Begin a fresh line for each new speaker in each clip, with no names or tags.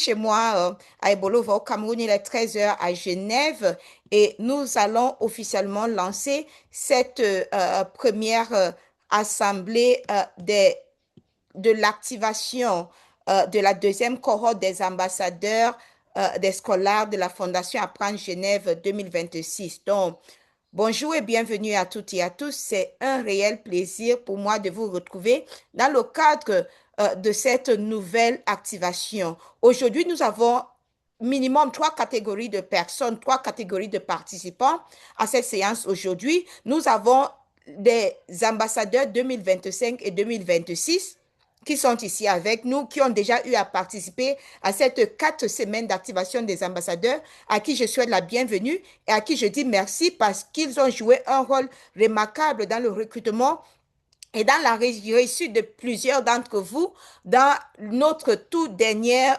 chez moi à Ebolova au Cameroun, il est 13 heures à Genève et nous allons officiellement lancer cette première assemblée de l'activation de la deuxième cohorte des ambassadeurs des scolaires de la Fondation Apprendre Genève 2026. Donc, bonjour et bienvenue à toutes et à tous. C'est un réel plaisir pour moi de vous retrouver dans le cadre de cette nouvelle activation. Aujourd'hui, nous avons minimum trois catégories de personnes, trois catégories de participants à cette séance aujourd'hui. Nous avons des ambassadeurs 2025 et 2026 qui sont ici avec nous, qui ont déjà eu à participer à cette 4 semaines d'activation des ambassadeurs, à qui je souhaite la bienvenue et à qui je dis merci parce qu'ils ont joué un rôle remarquable dans le recrutement et dans la réussite de plusieurs d'entre vous dans notre toute dernière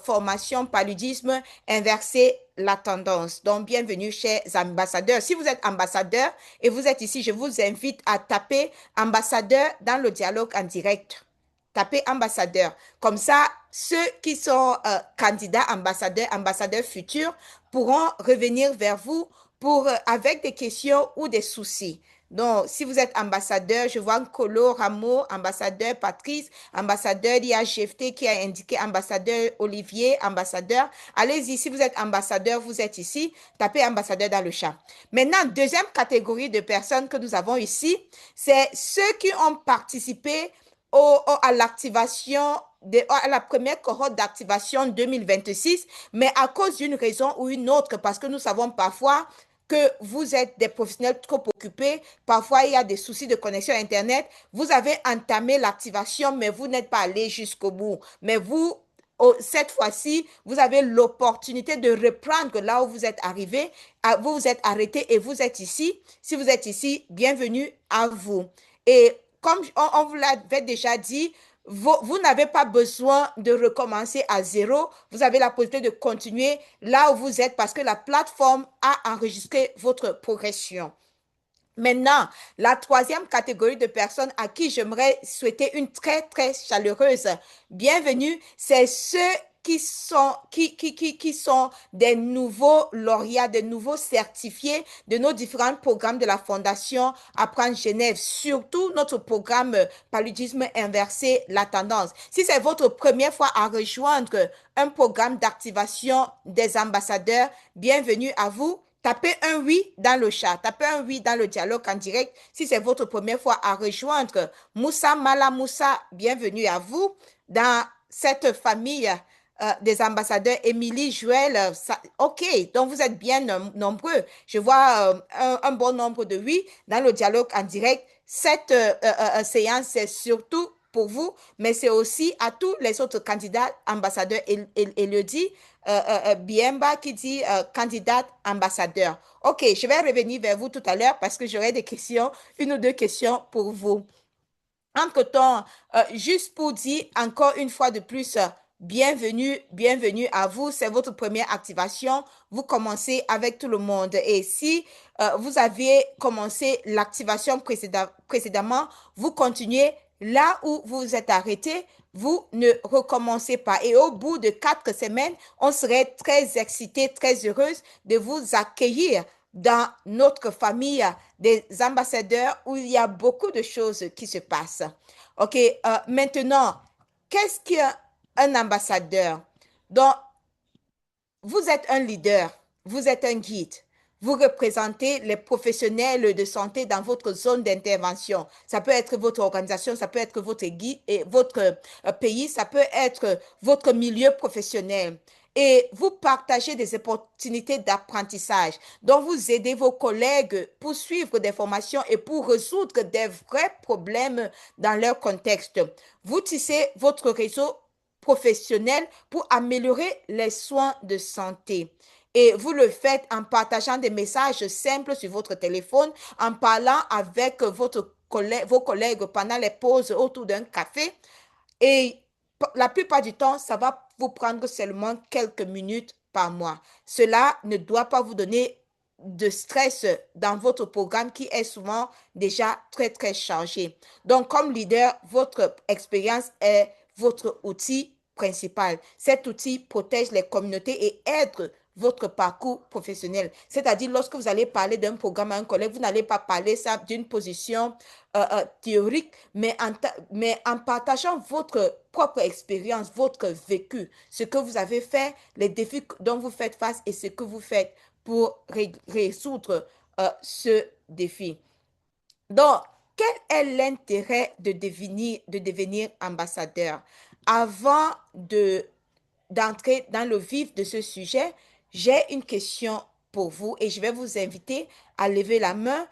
formation paludisme inverser la tendance. Donc, bienvenue, chers ambassadeurs. Si vous êtes ambassadeur et vous êtes ici, je vous invite à taper ambassadeur dans le dialogue en direct. Tapez ambassadeur. Comme ça, ceux qui sont candidats ambassadeurs, ambassadeurs futurs, pourront revenir vers vous pour, avec des questions ou des soucis. Donc, si vous êtes ambassadeur, je vois Colo Rameau, ambassadeur Patrice, ambassadeur IAGFT qui a indiqué ambassadeur Olivier, ambassadeur. Allez-y, si vous êtes ambassadeur, vous êtes ici, tapez ambassadeur dans le chat. Maintenant, deuxième catégorie de personnes que nous avons ici, c'est ceux qui ont participé à l'activation à la première cohorte d'activation 2026, mais à cause d'une raison ou une autre, parce que nous savons parfois que vous êtes des professionnels trop occupés, parfois il y a des soucis de connexion Internet, vous avez entamé l'activation, mais vous n'êtes pas allé jusqu'au bout. Mais vous, cette fois-ci, vous avez l'opportunité de reprendre là où vous êtes arrivé, vous vous êtes arrêté et vous êtes ici. Si vous êtes ici, bienvenue à vous. Et comme on vous l'avait déjà dit, vous n'avez pas besoin de recommencer à zéro. Vous avez la possibilité de continuer là où vous êtes parce que la plateforme a enregistré votre progression. Maintenant, la troisième catégorie de personnes à qui j'aimerais souhaiter une très, très chaleureuse bienvenue, c'est ceux qui sont des nouveaux lauréats, des nouveaux certifiés de nos différents programmes de la Fondation Apprendre Genève, surtout notre programme Paludisme inversé, la tendance. Si c'est votre première fois à rejoindre un programme d'activation des ambassadeurs, bienvenue à vous. Tapez un oui dans le chat, tapez un oui dans le dialogue en direct si c'est votre première fois à rejoindre Moussa Mala Moussa, bienvenue à vous dans cette famille des ambassadeurs. Émilie, Joël, ok, donc vous êtes bien nombreux. Je vois un bon nombre de oui dans le dialogue en direct. Cette séance, c'est surtout pour vous, mais c'est aussi à tous les autres candidats ambassadeurs. Elodie Biemba qui dit candidate ambassadeur. Ok, je vais revenir vers vous tout à l'heure parce que j'aurai des questions, une ou deux questions pour vous. Entre-temps, juste pour dire encore une fois de plus, bienvenue, bienvenue à vous. C'est votre première activation. Vous commencez avec tout le monde. Et si vous aviez commencé l'activation précédemment, vous continuez là où vous vous êtes arrêté. Vous ne recommencez pas. Et au bout de 4 semaines, on serait très excité, très heureuse de vous accueillir dans notre famille des ambassadeurs où il y a beaucoup de choses qui se passent. OK, maintenant, qu'est-ce qu'un ambassadeur? Donc, vous êtes un leader, vous êtes un guide. Vous représentez les professionnels de santé dans votre zone d'intervention. Ça peut être votre organisation, ça peut être votre guide et votre pays, ça peut être votre milieu professionnel. Et vous partagez des opportunités d'apprentissage. Donc, vous aidez vos collègues pour suivre des formations et pour résoudre des vrais problèmes dans leur contexte. Vous tissez votre réseau professionnel pour améliorer les soins de santé. Et vous le faites en partageant des messages simples sur votre téléphone, en parlant avec vos collègues pendant les pauses autour d'un café. Et la plupart du temps, ça va vous prendre seulement quelques minutes par mois. Cela ne doit pas vous donner de stress dans votre programme qui est souvent déjà très, très chargé. Donc, comme leader, votre expérience est votre outil principal. Cet outil protège les communautés et aide votre parcours professionnel. C'est-à-dire, lorsque vous allez parler d'un programme à un collègue, vous n'allez pas parler ça d'une position théorique, mais en partageant votre propre expérience, votre vécu, ce que vous avez fait, les défis dont vous faites face et ce que vous faites pour résoudre ce défi. Donc, quel est l'intérêt de devenir ambassadeur? Avant d'entrer dans le vif de ce sujet, j'ai une question pour vous et je vais vous inviter à lever la main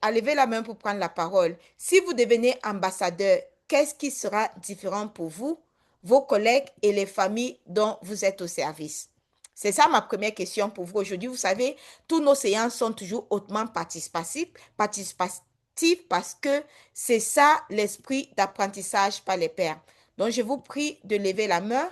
à lever la main pour prendre la parole. Si vous devenez ambassadeur, qu'est-ce qui sera différent pour vous, vos collègues et les familles dont vous êtes au service? C'est ça ma première question pour vous aujourd'hui. Vous savez, tous nos séances sont toujours hautement participatives parce que c'est ça l'esprit d'apprentissage par les pairs. Donc, je vous prie de lever la main,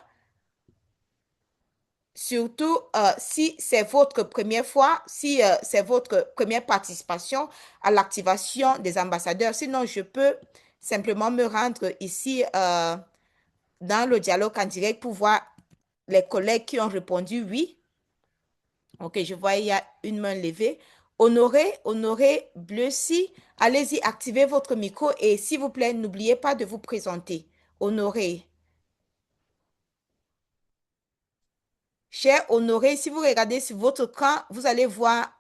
surtout si c'est votre première fois, si c'est votre première participation à l'activation des ambassadeurs. Sinon, je peux simplement me rendre ici dans le dialogue en direct pour voir les collègues qui ont répondu oui. Ok, je vois, il y a une main levée. Honoré Bleucy, allez-y, activez votre micro et s'il vous plaît, n'oubliez pas de vous présenter. Honoré. Cher Honoré, si vous regardez sur votre camp, vous allez voir.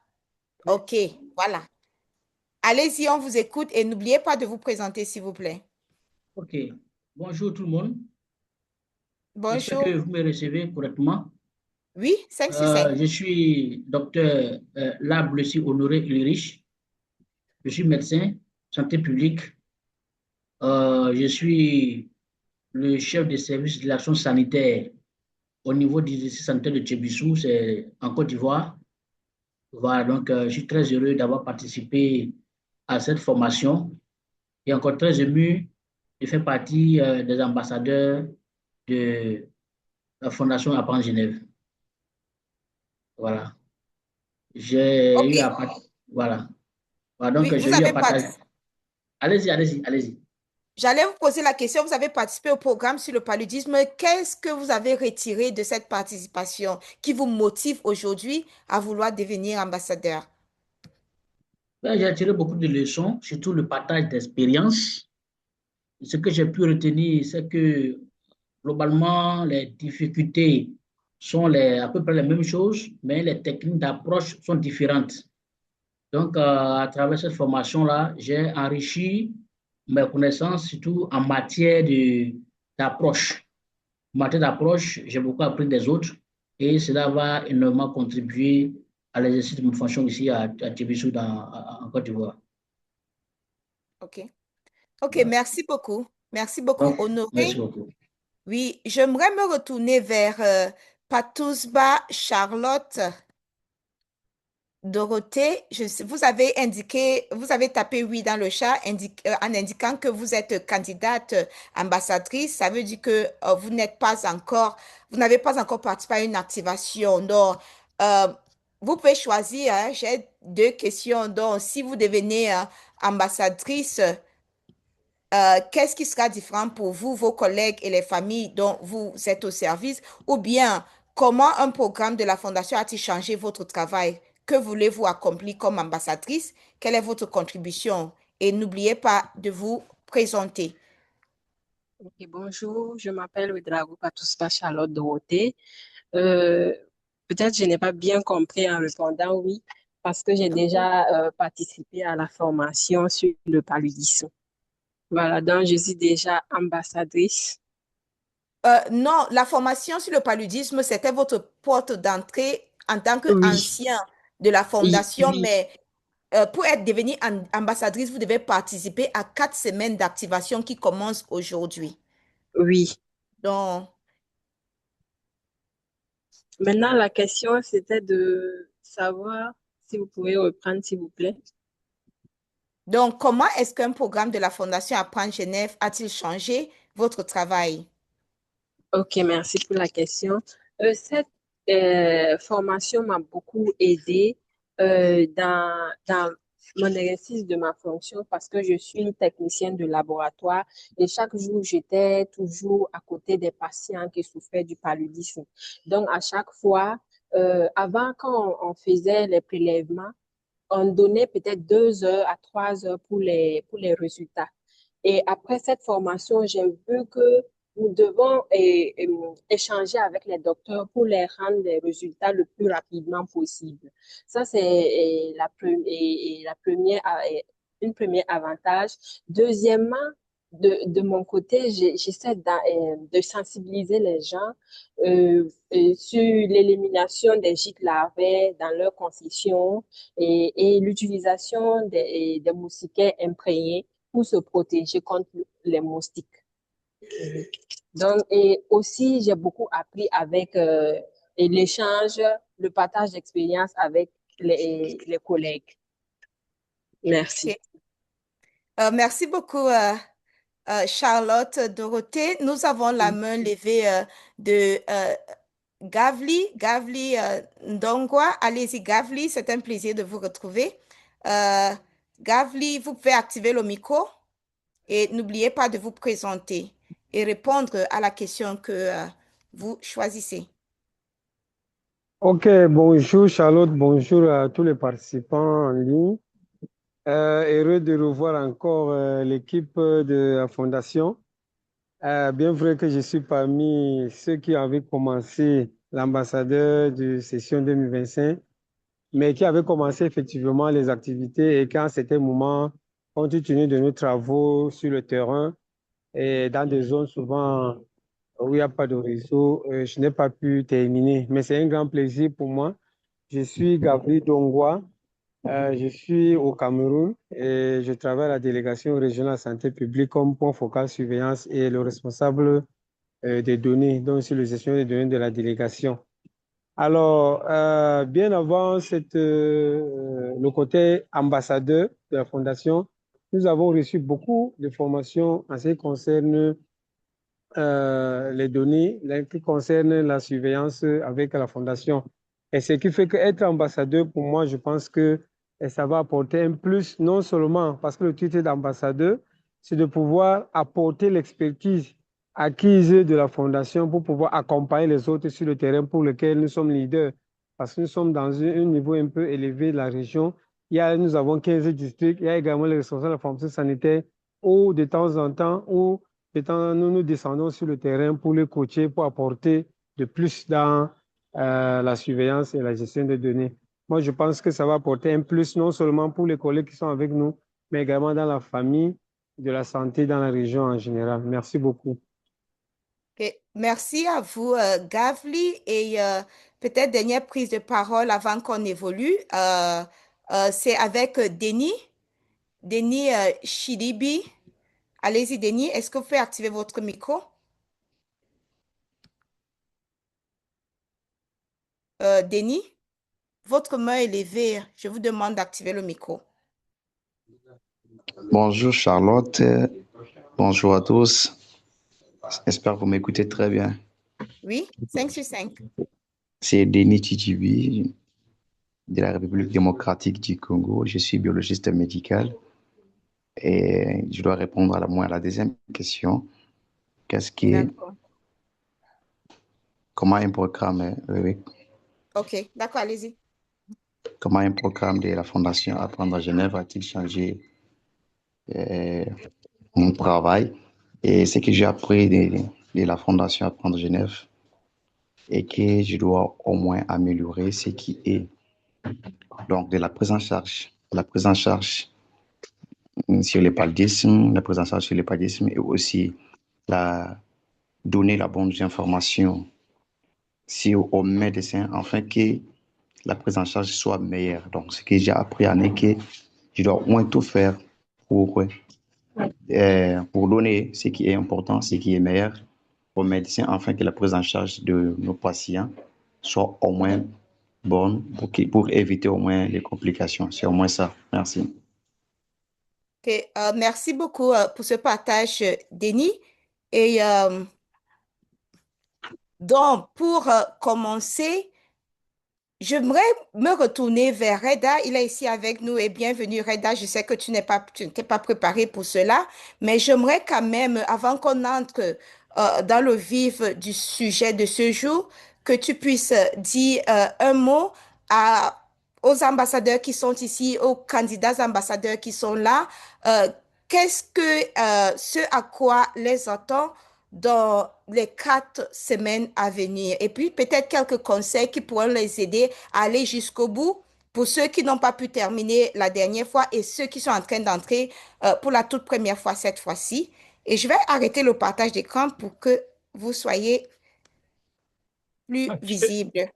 Ok, voilà. Allez-y, on vous écoute et n'oubliez pas de vous présenter, s'il vous plaît.
Ok. Bonjour tout le monde. J'espère que
Bonjour.
vous me recevez correctement.
Oui, 5 sur 5.
Je suis docteur Lablessi Honoré Ulrich. Je suis médecin, santé publique. Je suis le chef de service de l'action sanitaire au niveau du district sanitaire de Tchébissou, c'est en Côte d'Ivoire. Voilà, donc je suis très heureux d'avoir participé à cette formation et encore très ému de faire partie des ambassadeurs de la Fondation Apprendre Genève. Voilà. J'ai
Ok,
eu à voilà. Voilà, donc
oui,
j'ai
vous
eu à
avez
partager.
participé.
Allez-y, allez-y, allez-y.
J'allais vous poser la question, vous avez participé au programme sur le paludisme. Qu'est-ce que vous avez retiré de cette participation qui vous motive aujourd'hui à vouloir devenir ambassadeur?
Ben, j'ai tiré beaucoup de leçons, surtout le partage d'expériences. Ce que j'ai pu retenir, c'est que globalement, les difficultés sont à peu près les mêmes choses, mais les techniques d'approche sont différentes. Donc, à travers cette formation-là, j'ai enrichi mes connaissances, surtout en matière d'approche. En matière d'approche, j'ai beaucoup appris des autres et cela va énormément contribuer à l'exercice de mes fonctions ici à Tébissou, en Côte d'Ivoire.
Ok. Ok,
Voilà.
merci beaucoup. Merci beaucoup,
Donc, merci
Honoré.
beaucoup.
Oui, j'aimerais me retourner vers Patousba Charlotte. Dorothée, vous avez indiqué, vous avez tapé oui dans le chat en indiquant que vous êtes candidate ambassadrice. Ça veut dire que vous n'avez pas encore participé à une activation. Donc, euh, vous pouvez choisir, hein. J'ai deux questions. Donc, si vous devenez ambassadrice, qu'est-ce qui sera différent pour vous, vos collègues et les familles dont vous êtes au service? Ou bien, comment un programme de la Fondation a-t-il changé votre travail? Que voulez-vous accomplir comme ambassadrice? Quelle est votre contribution? Et n'oubliez pas de vous présenter.
Ok, bonjour, je m'appelle Ouedraogo Patouspa Charlotte Dorothée. Euh, Peut-être je n'ai pas bien compris en répondant oui, parce que j'ai déjà participé à la formation sur le paludisme. Voilà, donc je suis déjà ambassadrice.
Non, la formation sur le paludisme, c'était votre porte d'entrée en tant
Oui,
qu'ancien de la fondation,
oui,
mais pour être devenue ambassadrice, vous devez participer à 4 semaines d'activation qui commencent aujourd'hui.
oui.
Donc,
Maintenant, la question, c'était de savoir si vous pouvez reprendre, s'il vous plaît.
comment est-ce qu'un programme de la Fondation Apprendre Genève a-t-il changé votre travail?
Ok, merci pour la question. Cette formation m'a beaucoup aidé dans mon exercice de ma fonction parce que je suis une technicienne de laboratoire et chaque jour, j'étais toujours à côté des patients qui souffraient du paludisme. Donc, à chaque fois, avant, quand on faisait les prélèvements, on donnait peut-être 2 heures à 3 heures pour les résultats. Et après cette formation, j'ai vu que nous devons échanger avec les docteurs pour les rendre les résultats le plus rapidement possible. Ça, c'est la première, une première avantage. Deuxièmement, de mon côté, j'essaie de sensibiliser les gens sur l'élimination des gîtes larvaires dans leurs concessions et l'utilisation des moustiquaires imprégnés pour se protéger contre les moustiques. Donc, et aussi, j'ai beaucoup appris avec l'échange, le partage d'expérience avec les collègues. Merci.
Ok. Merci beaucoup, Charlotte, Dorothée. Nous avons la main levée de Gavli Ndongwa. Allez-y, Gavli, c'est un plaisir de vous retrouver. Gavli, vous pouvez activer le micro et n'oubliez pas de vous présenter et répondre à la question que vous choisissez.
Ok, bonjour Charlotte, bonjour à tous les participants en ligne. Heureux de revoir encore l'équipe de la Fondation. Bien vrai que je suis parmi ceux qui avaient commencé l'ambassadeur de session 2025, mais qui avaient commencé effectivement les activités et qu'à un certain moment, compte tenu de nos travaux sur le terrain et dans des zones souvent où il n'y a pas de réseau, je n'ai pas pu terminer. Mais c'est un grand plaisir pour moi. Je suis Gabriel Dongwa. Je suis au Cameroun et je travaille à la délégation régionale santé publique comme point focal surveillance et le responsable des données, donc sur la gestion des données de la délégation. Alors, bien avant le côté ambassadeur de la Fondation, nous avons reçu beaucoup de formations en ce qui concerne les données qui concernent la surveillance avec la Fondation. Et ce qui fait qu'être ambassadeur, pour moi, je pense que ça va apporter un plus, non seulement parce que le titre d'ambassadeur, c'est de pouvoir apporter l'expertise acquise de la Fondation pour pouvoir accompagner les autres sur le terrain pour lequel nous sommes leaders. Parce que nous sommes dans un niveau un peu élevé de la région. Nous avons 15 districts. Il y a également les responsables de la formation sanitaire où, de temps en temps, nous descendons sur le terrain pour les coacher, pour apporter de plus dans la surveillance et la gestion des données. Moi, je pense que ça va apporter un plus non seulement pour les collègues qui sont avec nous, mais également dans la famille de la santé dans la région en général. Merci beaucoup.
Okay. Merci à vous, Gavli. Et peut-être dernière prise de parole avant qu'on évolue, c'est avec Denis Chidibi. Allez-y, Denis, est-ce que vous pouvez activer votre micro? Denis, votre main est levée. Je vous demande d'activer le micro.
Bonjour Charlotte, bonjour à tous. J'espère que vous m'écoutez très bien.
Oui, 5 sur 5.
C'est Denis Chichibi de la République démocratique du Congo. Je suis biologiste médical et je dois répondre à la deuxième question. Comment un programme,
OK, d'accord, allez-y.
comment un programme de la Fondation Apprendre à Genève a-t-il changé mon travail? Et ce que j'ai appris de la Fondation Apprendre à Genève et que je dois au moins améliorer ce qui est donc de la prise en charge sur les paludisme, la prise en charge sur les paludisme et aussi donner la bonne information aux médecins afin que la prise en charge soit meilleure. Donc, ce que j'ai appris est que je dois au moins tout faire pour donner ce qui est important, ce qui est meilleur aux médecins afin que la prise en charge de nos patients soit au moins bonne pour éviter au moins les complications. C'est au moins ça. Merci.
OK, merci beaucoup pour ce partage, Denis. Et donc, pour commencer, j'aimerais me retourner vers Reda. Il est ici avec nous et bienvenue Reda. Je sais que tu n'étais pas préparé pour cela, mais j'aimerais quand même, avant qu'on entre dans le vif du sujet de ce jour, que tu puisses dire un mot à, aux ambassadeurs qui sont ici, aux candidats ambassadeurs qui sont là. Euh, qu'est-ce que ce à quoi les attend dans les 4 semaines à venir. Et puis peut-être quelques conseils qui pourront les aider à aller jusqu'au bout pour ceux qui n'ont pas pu terminer la dernière fois et ceux qui sont en train d'entrer pour la toute première fois cette fois-ci. Et je vais arrêter le partage d'écran pour que vous soyez plus
Ok.
visible.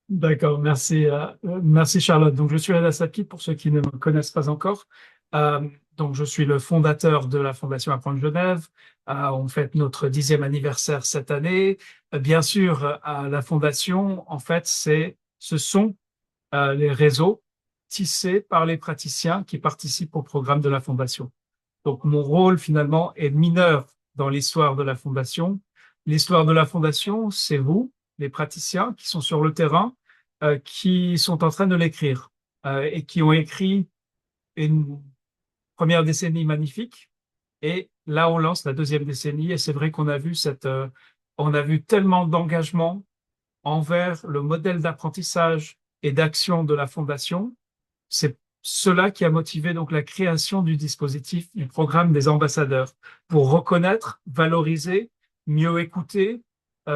D'accord, merci, merci Charlotte. Donc, je suis Reda Sapki pour ceux qui ne me connaissent pas encore. Euh, donc, je suis le fondateur de la Fondation Apprendre Genève. On fête notre 10e anniversaire cette année. Bien sûr, la Fondation, en fait, ce sont les réseaux tissés par les praticiens qui participent au programme de la Fondation. Donc, mon rôle, finalement, est mineur dans l'histoire de la Fondation. L'histoire de la Fondation, c'est vous, les praticiens qui sont sur le terrain, qui sont en train de l'écrire et qui ont écrit une première décennie magnifique. Et là, on lance la deuxième décennie. Et c'est vrai qu'on a vu on a vu tellement d'engagement envers le modèle d'apprentissage et d'action de la Fondation. C'est cela qui a motivé donc la création du dispositif du programme des ambassadeurs pour reconnaître, valoriser, mieux écouter,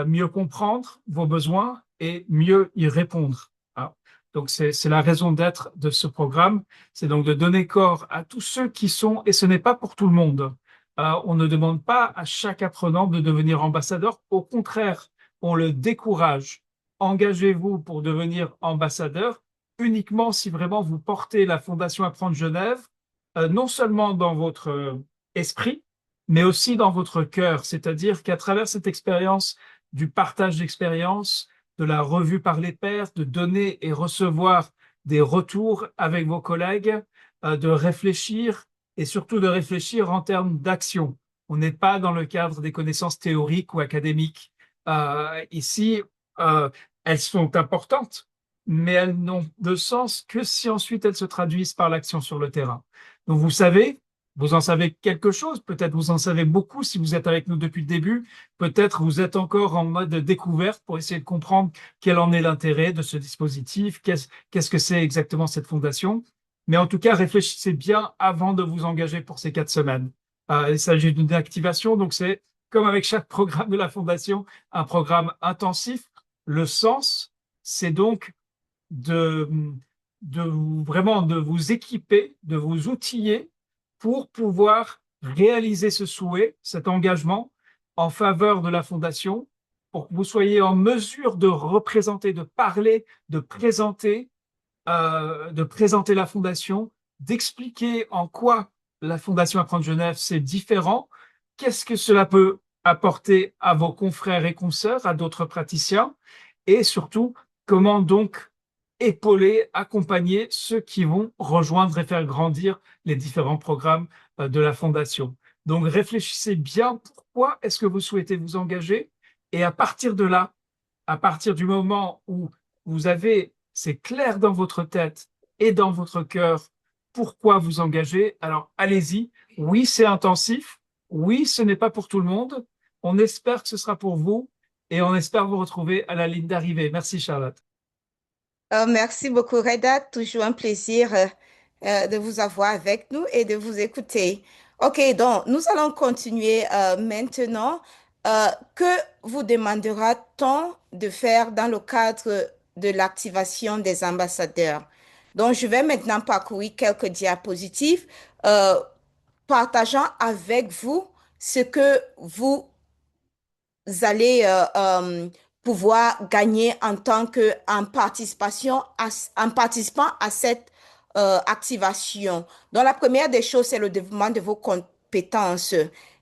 mieux comprendre vos besoins et mieux y répondre. Hein. Donc c'est la raison d'être de ce programme, c'est donc de donner corps à tous ceux qui sont, et ce n'est pas pour tout le monde. On ne demande pas à chaque apprenant de devenir ambassadeur, au contraire, on le décourage. Engagez-vous pour devenir ambassadeur uniquement si vraiment vous portez la Fondation Apprendre Genève, non seulement dans votre esprit, mais aussi dans votre cœur. C'est-à-dire qu'à travers cette expérience du partage d'expérience, de la revue par les pairs, de donner et recevoir des retours avec vos collègues, de réfléchir et surtout de réfléchir en termes d'action. On n'est pas dans le cadre des connaissances théoriques ou académiques. Ici, elles sont importantes, mais elles n'ont de sens que si ensuite elles se traduisent par l'action sur le terrain. Donc vous savez, vous en savez quelque chose, peut-être vous en savez beaucoup si vous êtes avec nous depuis le début, peut-être vous êtes encore en mode découverte pour essayer de comprendre quel en est l'intérêt de ce dispositif, qu'est-ce que c'est exactement cette fondation. Mais en tout cas, réfléchissez bien avant de vous engager pour ces 4 semaines. Il s'agit d'une activation, donc c'est comme avec chaque programme de la fondation, un programme intensif. Le sens, c'est donc de, vraiment de vous équiper, de vous outiller pour pouvoir réaliser ce souhait, cet engagement en faveur de la Fondation, pour que vous soyez en mesure de représenter, de parler, de présenter la Fondation, d'expliquer en quoi la Fondation Apprendre Genève, c'est différent, qu'est-ce que cela peut apporter à vos confrères et consoeurs, à d'autres praticiens, et surtout, comment donc épauler, accompagner ceux qui vont rejoindre et faire grandir les différents programmes de la Fondation. Donc réfléchissez bien pourquoi est-ce que vous souhaitez vous engager et à partir de là, à partir du moment où c'est clair dans votre tête et dans votre cœur pourquoi vous engager, alors allez-y. Oui, c'est intensif. Oui, ce n'est pas pour tout le monde. On espère que ce sera pour vous et on espère vous retrouver à la ligne d'arrivée. Merci Charlotte.
Merci beaucoup, Reda. Toujours un plaisir de vous avoir avec nous et de vous écouter. OK, donc nous allons continuer maintenant. Que vous demandera-t-on de faire dans le cadre de l'activation des ambassadeurs? Donc, je vais maintenant parcourir quelques diapositives, euh, partageant avec vous ce que vous allez pouvoir gagner en tant que en participant à cette activation. Donc, la première des choses, c'est le développement de vos compétences.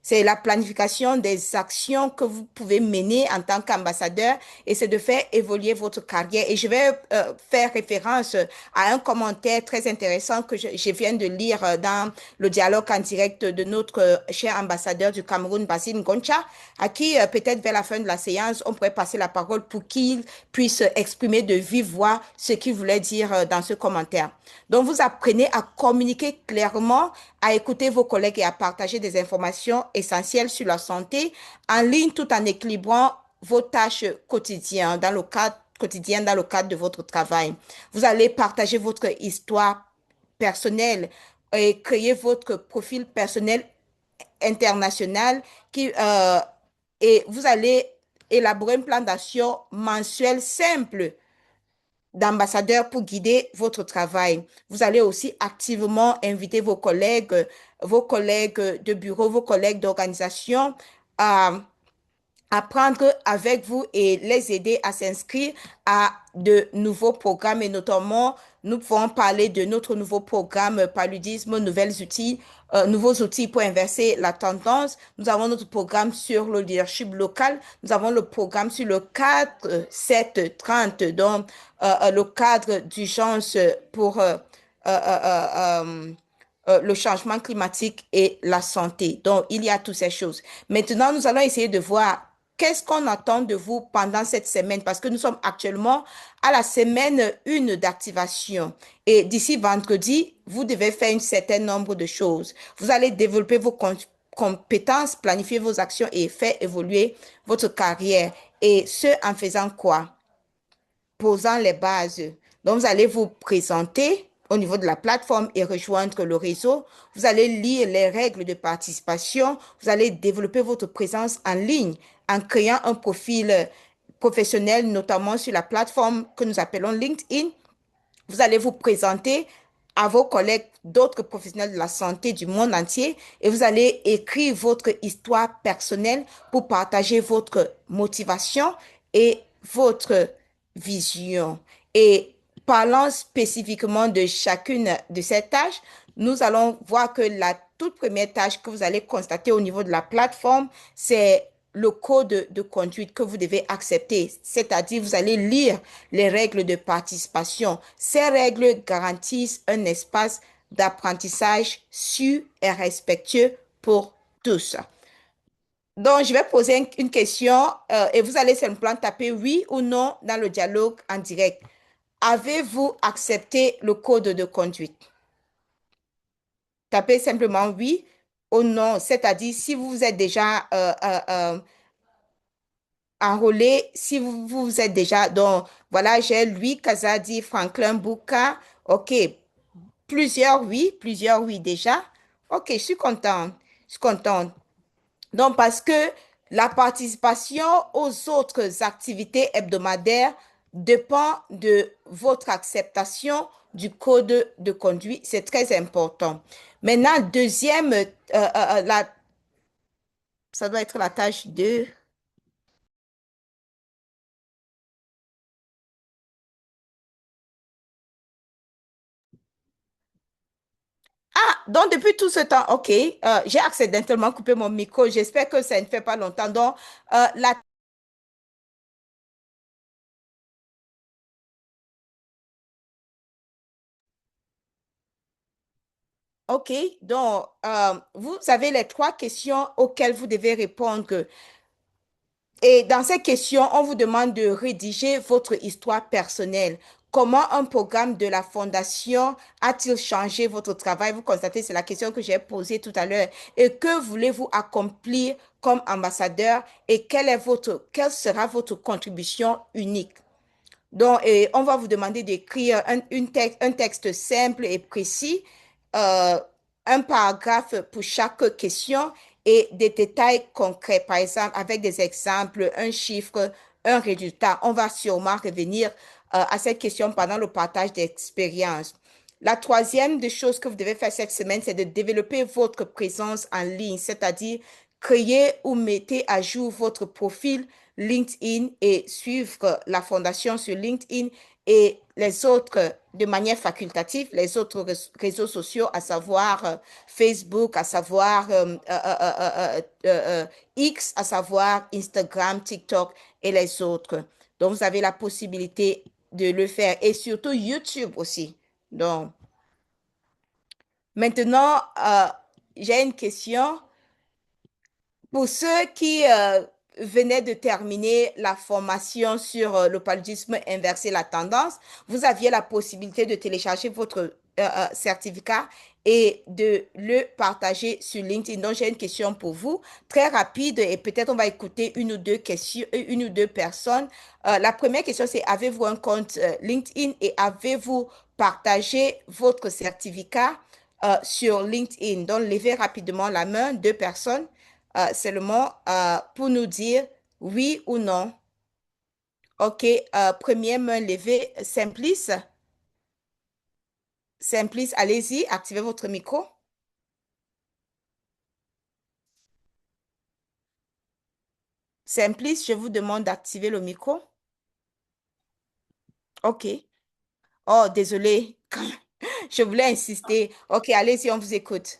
C'est la planification des actions que vous pouvez mener en tant qu'ambassadeur et c'est de faire évoluer votre carrière. Et je vais faire référence à un commentaire très intéressant que je viens de lire dans le dialogue en direct de notre cher ambassadeur du Cameroun, Basile Ngoncha, à qui peut-être vers la fin de la séance, on pourrait passer la parole pour qu'il puisse exprimer de vive voix ce qu'il voulait dire dans ce commentaire. Donc, vous apprenez à communiquer clairement, à écouter vos collègues et à partager des informations essentielles sur la santé en ligne tout en équilibrant vos tâches quotidiennes dans le cadre de votre travail. Vous allez partager votre histoire personnelle et créer votre profil personnel international et vous allez élaborer un plan d'action mensuel simple d'ambassadeur pour guider votre travail. Vous allez aussi activement inviter vos collègues de bureau, vos collègues d'organisation à apprendre avec vous et les aider à s'inscrire à de nouveaux programmes et notamment nous pouvons parler de notre nouveau programme Paludisme, nouveaux outils pour inverser la tendance. Nous avons notre programme sur le leadership local. Nous avons le programme sur le cadre 730, donc le cadre d'urgence pour le changement climatique et la santé. Donc, il y a toutes ces choses. Maintenant, nous allons essayer de voir qu'est-ce qu'on attend de vous pendant cette semaine parce que nous sommes actuellement à la semaine 1 d'activation. Et d'ici vendredi, vous devez faire un certain nombre de choses. Vous allez développer vos compétences, planifier vos actions et faire évoluer votre carrière. Et ce, en faisant quoi? Posant les bases. Donc, vous allez vous présenter au niveau de la plateforme et rejoindre le réseau. Vous allez lire les règles de participation. Vous allez développer votre présence en ligne en créant un profil professionnel, notamment sur la plateforme que nous appelons LinkedIn. Vous allez vous présenter à vos collègues d'autres professionnels de la santé du monde entier et vous allez écrire votre histoire personnelle pour partager votre motivation et votre vision. Et parlant spécifiquement de chacune de ces tâches, nous allons voir que la toute première tâche que vous allez constater au niveau de la plateforme, c'est le code de conduite que vous devez accepter, c'est-à-dire vous allez lire les règles de participation. Ces règles garantissent un espace d'apprentissage sûr et respectueux pour tous. Donc, je vais poser une question et vous allez simplement taper oui ou non dans le dialogue en direct. Avez-vous accepté le code de conduite? Tapez simplement oui ou non, c'est-à-dire si vous êtes déjà enrôlé, si vous êtes déjà, donc voilà, j'ai Louis Kazadi, Franklin Bouka, ok, plusieurs oui déjà, ok, je suis contente, je suis contente. Donc, parce que la participation aux autres activités hebdomadaires dépend de votre acceptation du code de conduite. C'est très important. Maintenant, deuxième, ça doit être la tâche 2. Ah, donc depuis tout ce temps, ok, j'ai accidentellement coupé mon micro. J'espère que ça ne fait pas longtemps. Donc, la OK, donc vous avez les 3 questions auxquelles vous devez répondre. Et dans ces questions, on vous demande de rédiger votre histoire personnelle. Comment un programme de la fondation a-t-il changé votre travail? Vous constatez, c'est la question que j'ai posée tout à l'heure. Et que voulez-vous accomplir comme ambassadeur et quelle sera votre contribution unique? Donc, on va vous demander d'écrire un texte simple et précis, euh, un paragraphe pour chaque question et des détails concrets, par exemple, avec des exemples, un chiffre, un résultat. On va sûrement revenir à cette question pendant le partage d'expérience. La troisième des choses que vous devez faire cette semaine, c'est de développer votre présence en ligne, c'est-à-dire créer ou mettez à jour votre profil LinkedIn et suivre la fondation sur LinkedIn et les autres de manière facultative, les autres réseaux sociaux, à savoir Facebook, à savoir X, à savoir Instagram, TikTok et les autres. Donc, vous avez la possibilité de le faire et surtout YouTube aussi. Donc, maintenant, j'ai une question. Pour ceux qui venaient de terminer la formation sur le paludisme inversé, la tendance, vous aviez la possibilité de télécharger votre certificat et de le partager sur LinkedIn. Donc, j'ai une question pour vous, très rapide, et peut-être on va écouter une ou deux questions, une ou deux personnes. La première question, c'est avez-vous un compte LinkedIn et avez-vous partagé votre certificat sur LinkedIn? Donc, levez rapidement la main, deux personnes seulement pour nous dire oui ou non. OK, première main levée, Simplice. Simplice, allez-y, activez votre micro. Simplice, je vous demande d'activer le micro. OK. Oh, désolé. Je voulais insister. OK, allez-y, on vous écoute.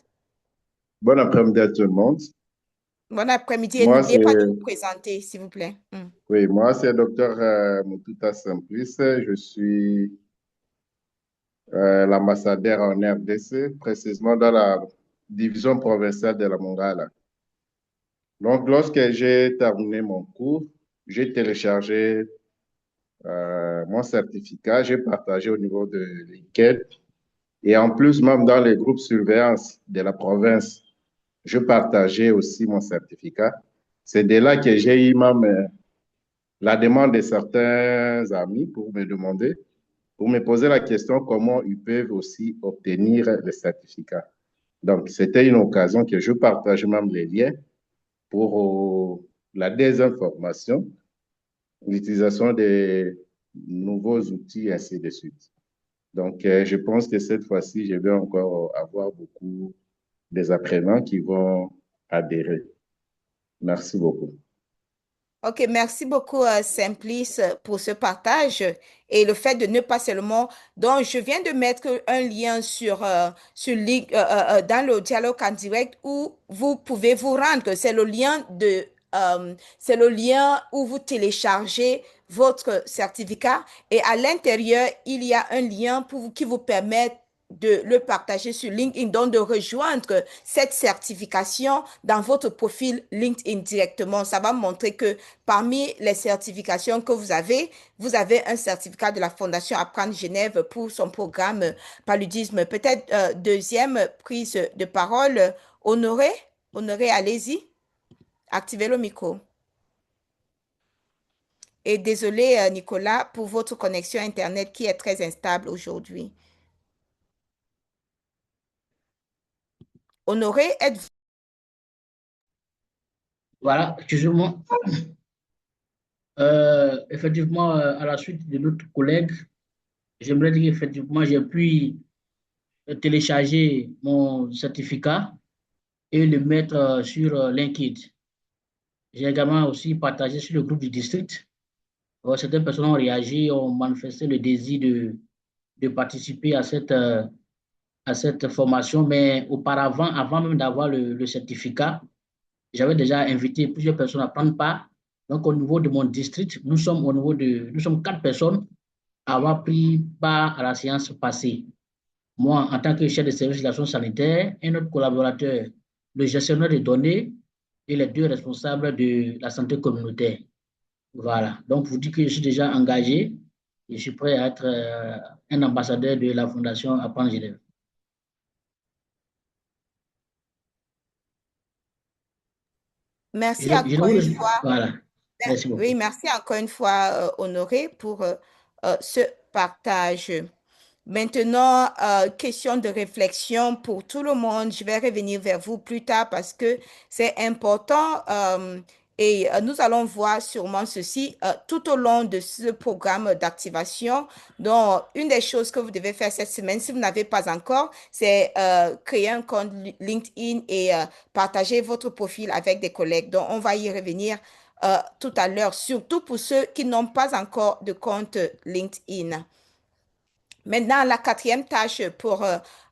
Bon après-midi à tout le monde.
Bon après-midi et
Moi,
n'oubliez
c'est
pas de vous présenter, s'il vous plaît.
oui, moi, c'est Dr Moututa Simplice. Je suis l'ambassadeur en RDC, précisément dans la division provinciale de la Mongala. Donc, lorsque j'ai terminé mon cours, j'ai téléchargé mon certificat, j'ai partagé au niveau de l'INCED et en plus, même dans les groupes surveillance de la province, je partageais aussi mon certificat. C'est de là que j'ai eu même la demande de certains amis pour me demander, pour me poser la question comment ils peuvent aussi obtenir le certificat. Donc, c'était une occasion que je partage même les liens pour la désinformation, l'utilisation des nouveaux outils, ainsi de suite. Donc, je pense que cette fois-ci, je vais encore avoir beaucoup des apprenants qui vont adhérer. Merci beaucoup.
OK, merci beaucoup, Simplice, pour ce partage et le fait de ne pas seulement... Donc, je viens de mettre un lien dans le dialogue en direct où vous pouvez vous rendre. C'est le lien où vous téléchargez votre certificat et à l'intérieur, il y a un lien qui vous permet de le partager sur LinkedIn, donc de rejoindre cette certification dans votre profil LinkedIn directement. Ça va montrer que parmi les certifications que vous avez un certificat de la Fondation Apprendre Genève pour son programme paludisme. Peut-être deuxième prise de parole, Honoré. Honoré, allez-y. Activez le micro. Et désolé, Nicolas, pour votre connexion Internet qui est très instable aujourd'hui. Honoré, êtes-vous...
Voilà, excusez-moi. Effectivement, à la suite de notre collègue, j'aimerais dire qu'effectivement, j'ai pu télécharger mon certificat et le mettre sur LinkedIn. J'ai également aussi partagé sur le groupe du district. Certaines personnes ont réagi, ont manifesté le désir de participer à cette formation, mais auparavant, avant même d'avoir le certificat, j'avais déjà invité plusieurs personnes à prendre part. Donc, au niveau de mon district, nous sommes 4 personnes à avoir pris part à la séance passée. Moi, en tant que chef de service de l'action sanitaire, un autre collaborateur, le gestionnaire des données et les deux responsables de la santé communautaire. Voilà. Donc, vous dites que je suis déjà engagé et je suis prêt à être un ambassadeur de la Fondation Apprendre Genève.
Merci encore une fois.
Voilà. Merci beaucoup.
Oui, merci encore une fois, Honoré, pour ce partage. Maintenant, question de réflexion pour tout le monde. Je vais revenir vers vous plus tard parce que c'est important et nous allons voir sûrement ceci tout au long de ce programme d'activation. Donc, une des choses que vous devez faire cette semaine, si vous n'avez pas encore, c'est créer un compte LinkedIn et partager votre profil avec des collègues. Donc, on va y revenir tout à l'heure, surtout pour ceux qui n'ont pas encore de compte LinkedIn. Maintenant, la quatrième tâche pour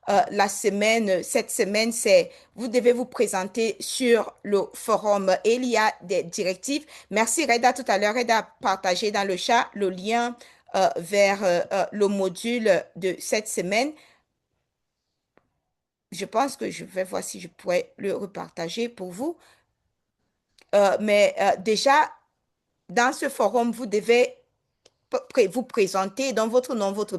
cette semaine, c'est vous devez vous présenter sur le forum et il y a des directives. Merci Reda tout à l'heure. Reda a partagé dans le chat le lien vers le module de cette semaine. Je pense que je vais voir si je pourrais le repartager pour vous. Mais déjà, dans ce forum, vous devez vous présenter dans votre nom, votre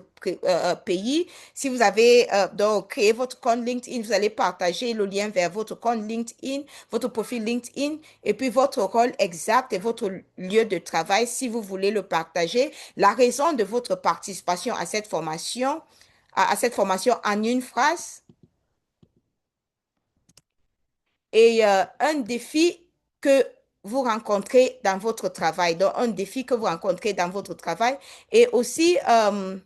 pays. Si vous avez donc créé votre compte LinkedIn, vous allez partager le lien vers votre compte LinkedIn, votre profil LinkedIn, et puis votre rôle exact et votre lieu de travail si vous voulez le partager. La raison de votre participation à cette formation en une phrase. Et un défi que vous rencontrez dans votre travail, donc un défi que vous rencontrez dans votre travail. Et aussi, en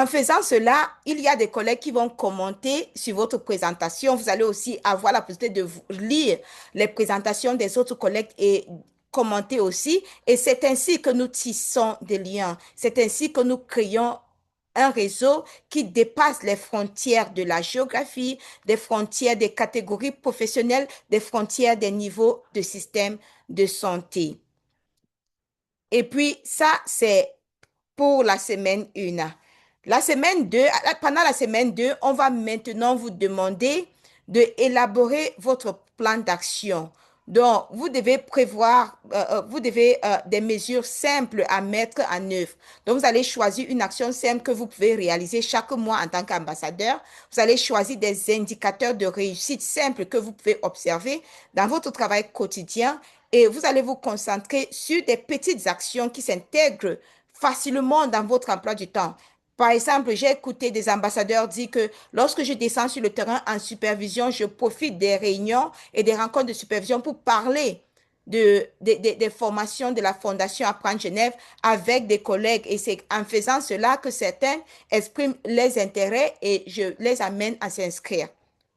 faisant cela, il y a des collègues qui vont commenter sur votre présentation. Vous allez aussi avoir la possibilité de lire les présentations des autres collègues et commenter aussi. Et c'est ainsi que nous tissons des liens. C'est ainsi que nous créons un réseau qui dépasse les frontières de la géographie, des frontières des catégories professionnelles, des frontières des niveaux de système de santé. Et puis, ça, c'est pour la semaine 1. La semaine 2, pendant la semaine 2, on va maintenant vous demander d'élaborer votre plan d'action. Donc, vous devez prévoir, des mesures simples à mettre en œuvre. Donc, vous allez choisir une action simple que vous pouvez réaliser chaque mois en tant qu'ambassadeur. Vous allez choisir des indicateurs de réussite simples que vous pouvez observer dans votre travail quotidien et vous allez vous concentrer sur des petites actions qui s'intègrent facilement dans votre emploi du temps. Par exemple, j'ai écouté des ambassadeurs dire que lorsque je descends sur le terrain en supervision, je profite des réunions et des rencontres de supervision pour parler des formations de la Fondation Apprendre Genève avec des collègues. Et c'est en faisant cela que certains expriment les intérêts et je les amène à s'inscrire.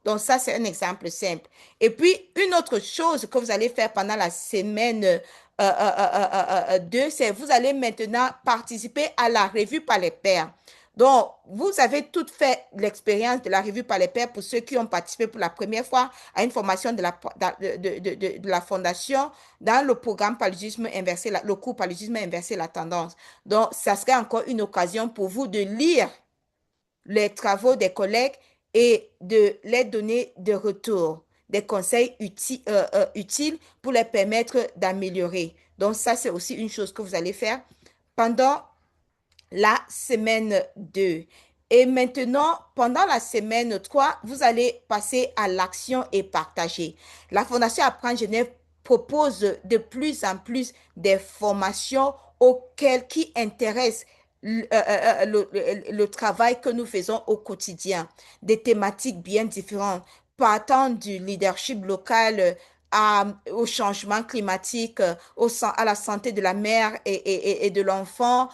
Donc ça, c'est un exemple simple. Et puis, une autre chose que vous allez faire pendant la semaine 2, c'est vous allez maintenant participer à la revue par les pairs. Donc, vous avez toutes fait l'expérience de la revue par les pairs pour ceux qui ont participé pour la première fois à une formation de la Fondation dans le programme Paludisme inversé, le cours Paludisme inversé la tendance. Donc, ça serait encore une occasion pour vous de lire les travaux des collègues et de les donner de retour, des conseils utiles pour les permettre d'améliorer. Donc, ça, c'est aussi une chose que vous allez faire pendant la semaine 2. Et maintenant, pendant la semaine 3, vous allez passer à l'action et partager. La Fondation Apprendre Genève propose de plus en plus des formations qui intéressent le travail que nous faisons au quotidien, des thématiques bien différentes, partant du leadership local au changement climatique, à la santé de la mère et de l'enfant,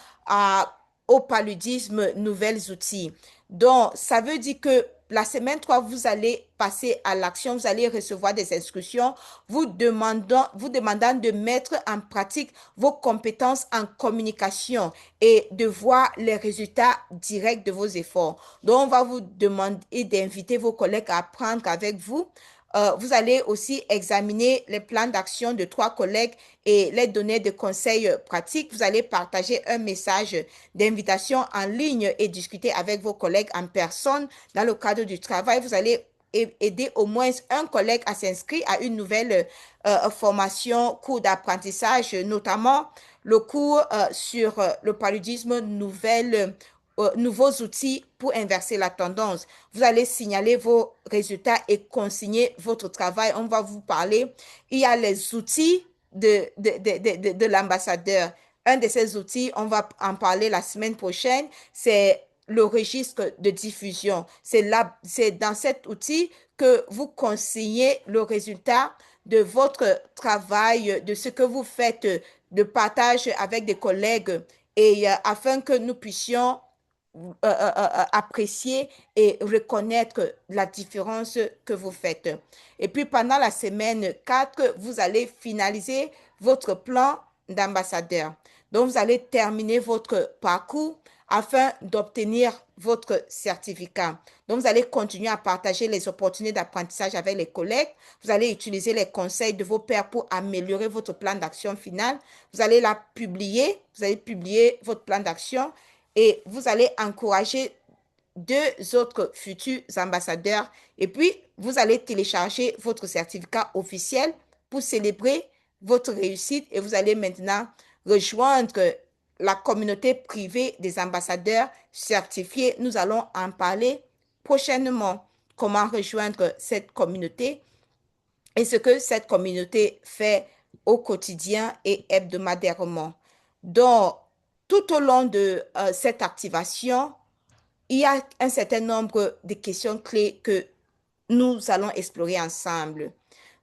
au paludisme, nouvelles outils. Donc, ça veut dire que la semaine 3, vous allez passer à l'action, vous allez recevoir des instructions, vous demandant de mettre en pratique vos compétences en communication et de voir les résultats directs de vos efforts. Donc, on va vous demander d'inviter vos collègues à apprendre avec vous. Vous allez aussi examiner les plans d'action de 3 collègues et les donner des conseils pratiques. Vous allez partager un message d'invitation en ligne et discuter avec vos collègues en personne dans le cadre du travail. Vous allez aider au moins un collègue à s'inscrire à une nouvelle formation, cours d'apprentissage, notamment le cours sur le paludisme, nouveaux outils pour inverser la tendance. Vous allez signaler vos résultats et consigner votre travail. On va vous parler. Il y a les outils de l'ambassadeur. Un de ces outils, on va en parler la semaine prochaine, c'est le registre de diffusion. C'est dans cet outil que vous consignez le résultat de votre travail, de ce que vous faites, de partage avec des collègues et afin que nous puissions apprécier et reconnaître la différence que vous faites. Et puis pendant la semaine 4, vous allez finaliser votre plan d'ambassadeur. Donc, vous allez terminer votre parcours afin d'obtenir votre certificat. Donc, vous allez continuer à partager les opportunités d'apprentissage avec les collègues. Vous allez utiliser les conseils de vos pairs pour améliorer votre plan d'action final. Vous allez la publier. Vous allez publier votre plan d'action et vous allez encourager deux autres futurs ambassadeurs. Et puis, vous allez télécharger votre certificat officiel pour célébrer votre réussite et vous allez maintenant rejoindre la communauté privée des ambassadeurs certifiés. Nous allons en parler prochainement. Comment rejoindre cette communauté et ce que cette communauté fait au quotidien et hebdomadairement. Donc, tout au long de cette activation, il y a un certain nombre de questions clés que nous allons explorer ensemble.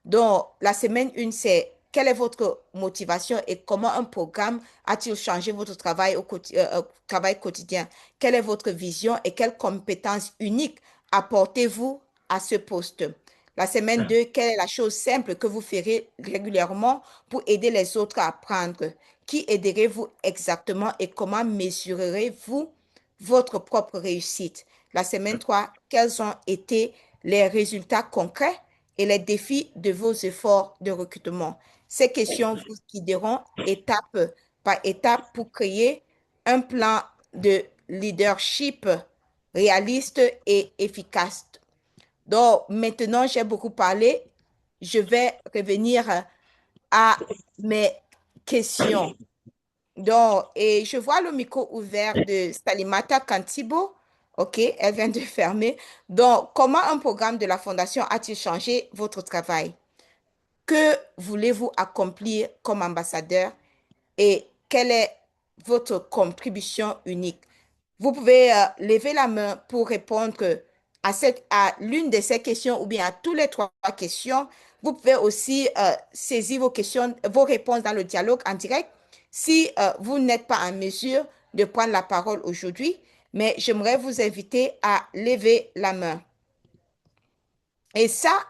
Donc, la semaine 1, c'est quelle est votre motivation et comment un programme a-t-il changé votre travail travail quotidien? Quelle est votre vision et quelles compétences uniques apportez-vous à ce poste? La semaine 2, quelle est la chose simple que vous ferez régulièrement pour aider les autres à apprendre? Qui aiderez-vous exactement et comment mesurerez-vous votre propre réussite? La semaine 3, quels ont été les résultats concrets et les défis de vos efforts de recrutement? Ces questions vous guideront étape par étape pour créer un plan de leadership réaliste et efficace. Donc, maintenant, j'ai beaucoup parlé. Je vais revenir à mes questions. Donc, et je vois le micro ouvert de Salimata Kantibo. OK, elle vient de fermer. Donc, comment un programme de la Fondation a-t-il changé votre travail? Que voulez-vous accomplir comme ambassadeur et quelle est votre contribution unique? Vous pouvez lever la main pour répondre à l'une de ces questions ou bien à toutes les trois questions. Vous pouvez aussi saisir vos questions, vos réponses dans le dialogue en direct si vous n'êtes pas en mesure de prendre la parole aujourd'hui, mais j'aimerais vous inviter à lever la main. Et ça,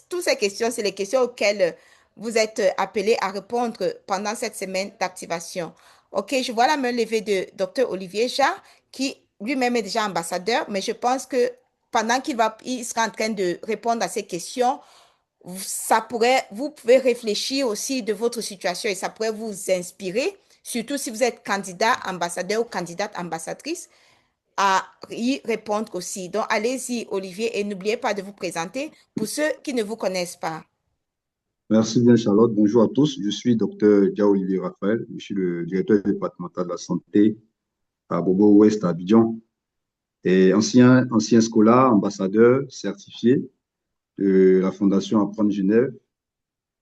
toutes ces questions, c'est les questions auxquelles vous êtes appelés à répondre pendant cette semaine d'activation. OK, je vois la main levée de Dr. Olivier Jarre, qui lui-même est déjà ambassadeur, mais je pense que pendant il sera en train de répondre à ces questions, vous pouvez réfléchir aussi de votre situation et ça pourrait vous inspirer, surtout si vous êtes candidat ambassadeur ou candidate ambassadrice, à y répondre aussi. Donc, allez-y, Olivier, et n'oubliez pas de vous présenter pour ceux qui ne vous connaissent pas.
Merci bien, Charlotte. Bonjour à tous. Je suis Dr. Dia-Olivier Raphaël. Je suis le directeur départemental de la santé à Bobo Ouest, à Abidjan. Et ancien scolaire, ambassadeur certifié de la Fondation Apprendre Genève.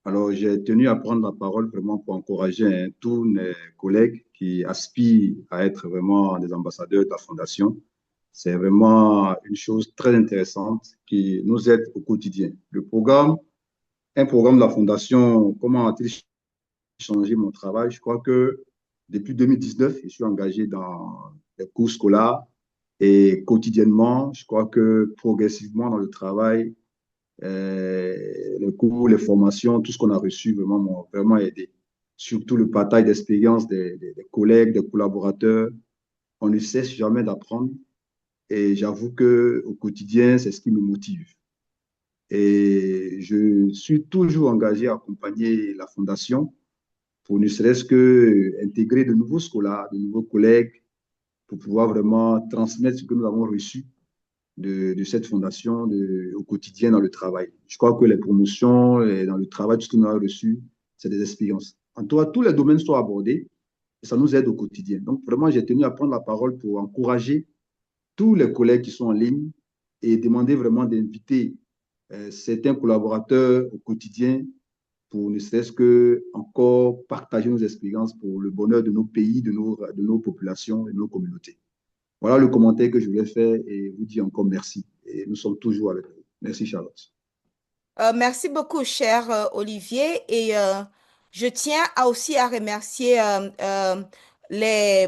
Alors, j'ai tenu à prendre la parole vraiment pour encourager tous mes collègues qui aspirent à être vraiment des ambassadeurs de la Fondation. C'est vraiment une chose très intéressante qui nous aide au quotidien. Un programme de la Fondation, comment a-t-il changé mon travail? Je crois que depuis 2019, je suis engagé dans les cours scolaires et quotidiennement, je crois que progressivement dans le travail, les cours, les formations, tout ce qu'on a reçu vraiment m'ont vraiment aidé. Surtout le partage d'expérience des collègues, des collaborateurs. On ne cesse jamais d'apprendre et j'avoue que au quotidien, c'est ce qui me motive. Et je suis toujours engagé à accompagner la Fondation pour ne serait-ce que intégrer de nouveaux scolaires, de nouveaux collègues, pour pouvoir vraiment transmettre ce que nous avons reçu de cette fondation au quotidien dans le travail. Je crois que les promotions et dans le travail, tout ce que nous avons reçu, c'est des expériences. En tout cas, tous les domaines sont abordés et ça nous aide au quotidien. Donc, vraiment, j'ai tenu à prendre la parole pour encourager tous les collègues qui sont en ligne et demander vraiment d'inviter certains collaborateurs au quotidien pour ne serait-ce que encore partager nos expériences pour le bonheur de nos pays, de nos populations et de nos communautés. Voilà le commentaire que je voulais faire et vous dire encore merci. Et nous sommes toujours avec vous. Merci, Charlotte.
Merci beaucoup, cher Olivier. Et je tiens aussi à remercier les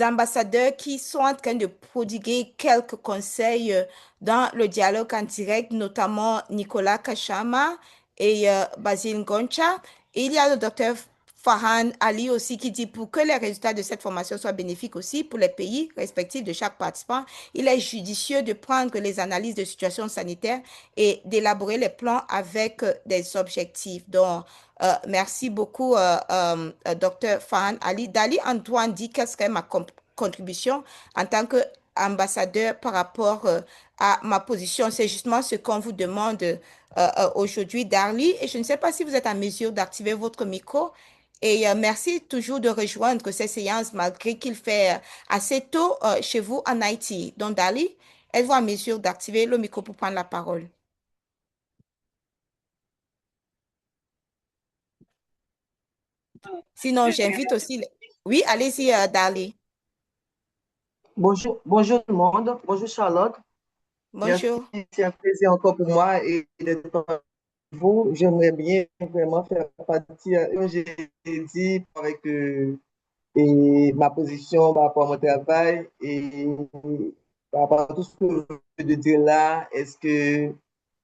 ambassadeurs qui sont en train de prodiguer quelques conseils dans le dialogue en direct, notamment Nicolas Kachama et Basile Goncha. Et il y a le docteur Farhan Ali aussi qui dit pour que les résultats de cette formation soient bénéfiques aussi pour les pays respectifs de chaque participant, il est judicieux de prendre les analyses de situation sanitaire et d'élaborer les plans avec des objectifs. Donc, merci beaucoup, docteur Farhan Ali. Dali Antoine dit quelle serait ma contribution en tant qu'ambassadeur par rapport à ma position. C'est justement ce qu'on vous demande aujourd'hui, Darly. Et je ne sais pas si vous êtes en mesure d'activer votre micro. Et merci toujours de rejoindre ces séances malgré qu'il fait assez tôt chez vous en Haïti. Donc, Dali, êtes-vous en mesure d'activer le micro pour prendre la parole? Sinon, j'invite aussi... Oui, allez-y, Dali.
Bonjour, bonjour tout le monde. Bonjour Charlotte.
Bonjour.
Merci, c'est un plaisir encore pour moi et d'être avec vous. J'aimerais bien vraiment faire partie, comme j'ai dit, avec et ma position par rapport à mon travail et par rapport à tout ce que je veux de dire là, est-ce que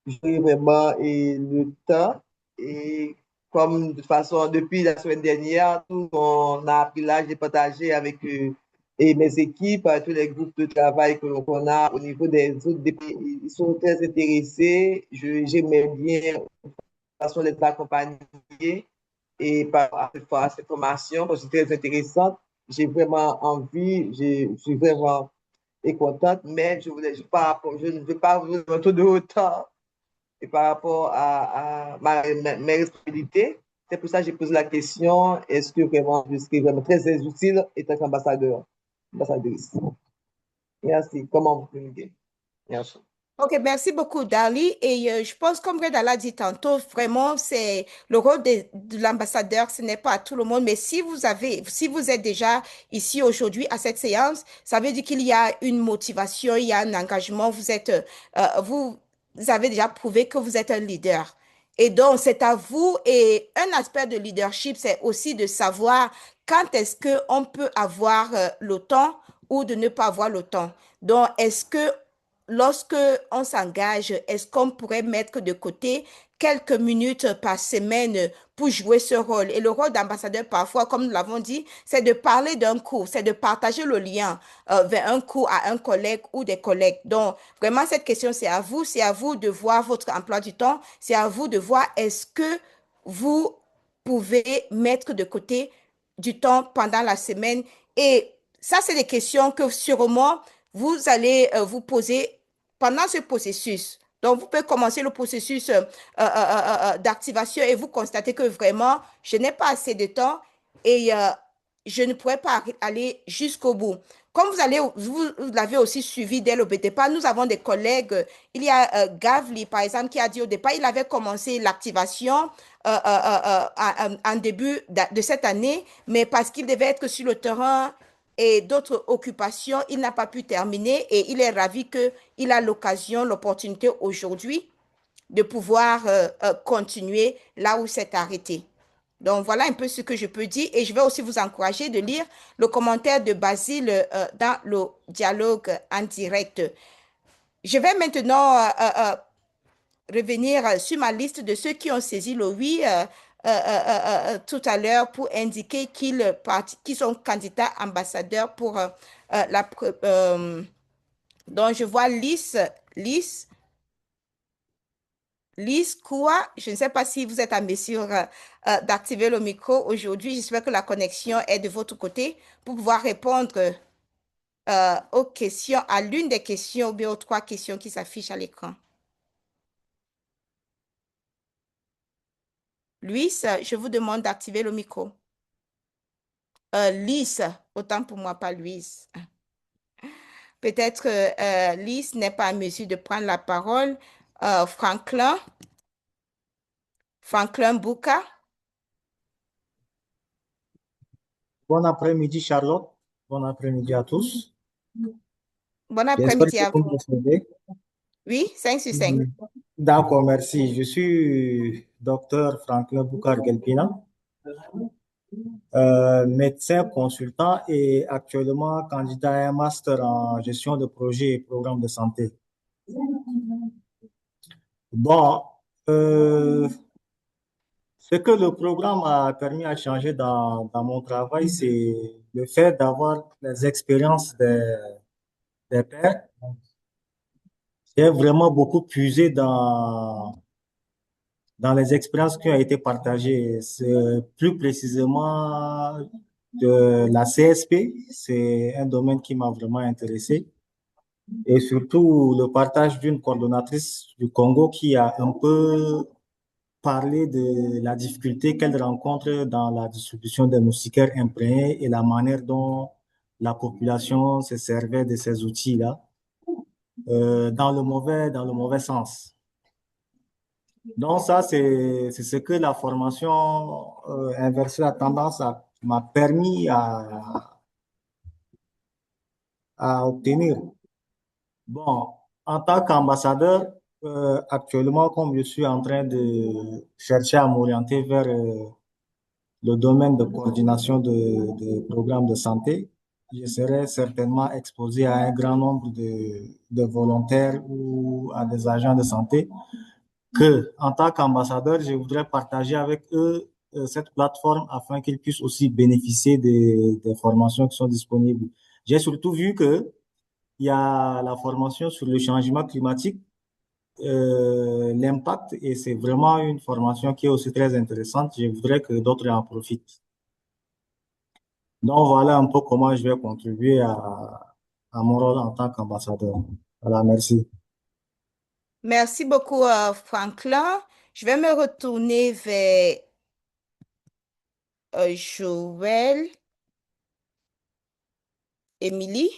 j'ai vraiment le temps et comme de toute façon, depuis la semaine dernière, tout on a appris là, j'ai partagé avec et mes équipes, tous les groupes de travail qu'on a au niveau des autres pays, ils sont très intéressés. J'aimerais bien, de toute façon, les accompagner et par rapport à cette formation, parce que c'est très intéressante. J'ai vraiment envie, je suis vraiment contente, mais je ne veux pas vous demander de autant et par rapport à mes responsabilités. C'est pour ça que j'ai posé la question, est-ce que vraiment je serais vraiment très utile étant qu'ambassadeur, ambassadrice? Merci. Comment vous pouvez m'aider? Merci.
Ok, merci beaucoup, Dali. Et je pense, comme Reda l'a dit tantôt, vraiment, c'est le rôle de l'ambassadeur, ce n'est pas à tout le monde. Mais si vous êtes déjà ici aujourd'hui à cette séance, ça veut dire qu'il y a une motivation, il y a un engagement. Vous avez déjà prouvé que vous êtes un leader. Et donc, c'est à vous. Et un aspect de leadership, c'est aussi de savoir quand est-ce qu'on peut avoir le temps ou de ne pas avoir le temps. Donc, est-ce que lorsque on s'engage, est-ce qu'on pourrait mettre de côté quelques minutes par semaine pour jouer ce rôle? Et le rôle d'ambassadeur, parfois, comme nous l'avons dit, c'est de parler d'un cours, c'est de partager le lien vers un cours à un collègue ou des collègues. Donc, vraiment, cette question, c'est à vous de voir votre emploi du temps, c'est à vous de voir est-ce que vous pouvez mettre de côté du temps pendant la semaine. Et ça, c'est des questions que sûrement vous allez vous poser pendant ce processus. Donc, vous pouvez commencer le processus d'activation et vous constatez que vraiment, je n'ai pas assez de temps et je ne pourrais pas aller jusqu'au bout. Comme vous l'avez aussi suivi dès le départ, nous avons des collègues. Il y a Gavli, par exemple, qui a dit au départ, il avait commencé l'activation en début de cette année, mais parce qu'il devait être sur le terrain et d'autres occupations, il n'a pas pu terminer et il est ravi qu'il a l'occasion, l'opportunité aujourd'hui de pouvoir continuer là où c'est arrêté. Donc, voilà un peu ce que je peux dire et je vais aussi vous encourager de lire le commentaire de Basile dans le dialogue en direct. Je vais maintenant revenir sur ma liste de ceux qui ont saisi le oui tout à l'heure pour indiquer qu'ils sont candidats ambassadeurs pour donc je vois Lise Koua, je ne sais pas si vous êtes en mesure d'activer le micro aujourd'hui. J'espère que la connexion est de votre côté pour pouvoir répondre aux questions, à l'une des questions ou bien aux trois questions qui s'affichent à l'écran. Luis, je vous demande d'activer le micro. Lise, autant pour moi, pas Louise. Peut-être Lise n'est pas en mesure de prendre la parole. Franklin Bouka.
Bon après-midi, Charlotte. Bon après-midi à tous.
Bon après-midi à vous.
M'entendez?
Oui, 5 sur 5.
D'accord, merci. Je suis docteur Franklin Boukar Gelpina. médecin consultant et actuellement candidat à un master en gestion de projets et programmes de santé. Bon, ce que le programme a permis à changer dans mon travail, c'est le fait d'avoir les expériences des pairs. J'ai vraiment beaucoup puisé dans les expériences qui ont été partagées. C'est plus précisément de la CSP. C'est un domaine qui m'a vraiment intéressé. Et surtout le partage d'une coordonnatrice du Congo qui a un peu parlé de la difficulté qu'elle rencontre dans la distribution des moustiquaires imprégnés et la manière dont la population se servait de ces outils-là, dans le mauvais sens. Donc ça, c'est ce que la formation inversée à tendance m'a permis à obtenir. Bon, en tant qu'ambassadeur, actuellement, comme je suis en train de chercher à m'orienter vers le domaine de coordination de programmes de santé, je serai certainement exposé à un grand nombre de volontaires ou à des agents de santé que, en tant qu'ambassadeur, je voudrais partager avec eux cette plateforme afin qu'ils puissent aussi bénéficier des formations qui sont disponibles. J'ai surtout vu que il y a la formation sur le changement climatique, l'impact, et c'est vraiment une formation qui est aussi très intéressante. Je voudrais que d'autres en profitent. Donc voilà un peu comment je vais contribuer à mon rôle en tant qu'ambassadeur. Voilà, merci.
Merci beaucoup, Franklin. Je vais me retourner vers Joël, Émilie.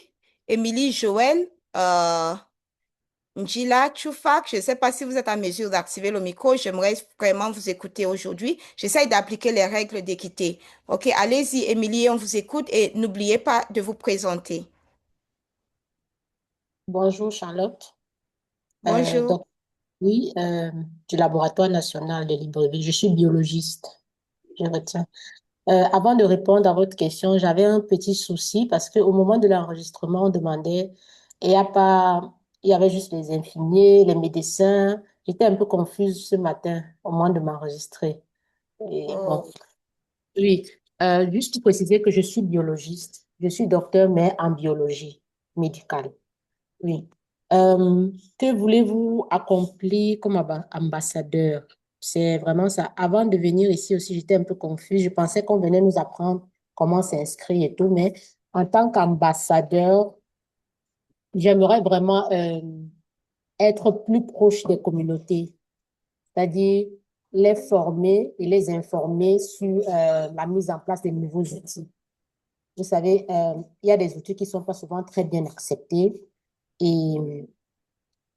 Émilie, Joël, Njila Choufak, je ne sais pas si vous êtes en mesure d'activer le micro. J'aimerais vraiment vous écouter aujourd'hui. J'essaie d'appliquer les règles d'équité. OK, allez-y, Émilie, on vous écoute et n'oubliez pas de vous présenter.
Bonjour Charlotte.
Bonjour.
Donc, oui, du Laboratoire national de Libreville. Je suis biologiste, je retiens. Avant de répondre à votre question, j'avais un petit souci parce qu'au moment de l'enregistrement, on demandait, il y a pas, il y avait juste les infirmiers, les médecins. J'étais un peu confuse ce matin au moment de m'enregistrer. Et bon,
Oh,
oui, juste préciser que je suis biologiste. Je suis docteur, mais en biologie médicale. Oui. Que voulez-vous accomplir comme ambassadeur? C'est vraiment ça. Avant de venir ici aussi, j'étais un peu confuse. Je pensais qu'on venait nous apprendre comment s'inscrire et tout, mais en tant qu'ambassadeur, j'aimerais vraiment être plus proche des communautés, c'est-à-dire les former et les informer sur la mise en place des nouveaux outils. Vous savez, il y a des outils qui sont pas souvent très bien acceptés et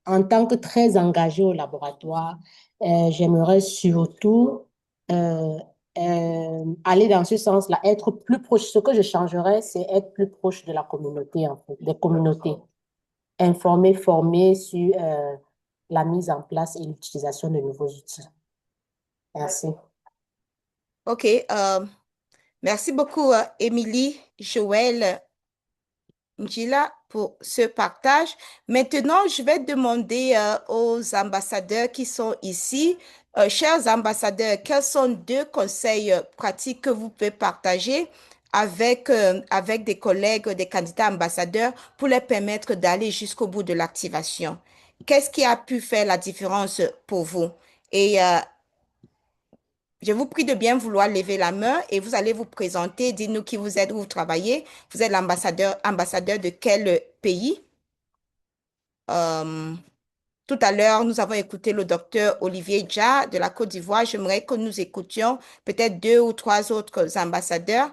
en tant que très engagée au laboratoire, j'aimerais surtout euh, aller dans ce sens-là, être plus proche. Ce que je changerais, c'est être plus proche de la communauté, en fait, des communautés, informer, former sur la mise en place et l'utilisation de nouveaux outils. Merci.
OK, merci beaucoup, Émilie, Joël, Njila, pour ce partage. Maintenant, je vais demander aux ambassadeurs qui sont ici, chers ambassadeurs, quels sont deux conseils pratiques que vous pouvez partager avec des collègues, des candidats ambassadeurs pour les permettre d'aller jusqu'au bout de l'activation? Qu'est-ce qui a pu faire la différence pour vous? Et je vous prie de bien vouloir lever la main et vous allez vous présenter. Dites-nous qui vous êtes, où vous travaillez. Vous êtes ambassadeur de quel pays? Euh, Tout à l'heure, nous avons écouté le docteur Olivier Dja de la Côte d'Ivoire. J'aimerais que nous écoutions peut-être deux ou trois autres ambassadeurs,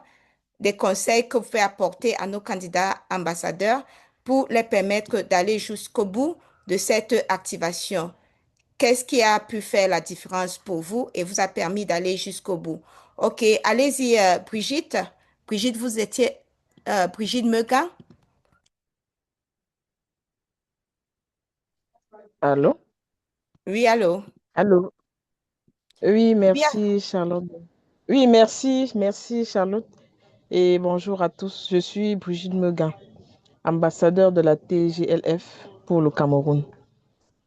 des conseils que vous pouvez apporter à nos candidats ambassadeurs pour les permettre d'aller jusqu'au bout de cette activation. Qu'est-ce qui a pu faire la différence pour vous et vous a permis d'aller jusqu'au bout? OK, allez-y, Brigitte. Brigitte, vous étiez Brigitte Megan?
Allô?
Oui, allô?
Allô? Oui,
Bien.
merci Charlotte. Oui, merci, merci Charlotte. Et bonjour à tous. Je suis Brigitte Megan, ambassadeur de la TGLF pour le Cameroun.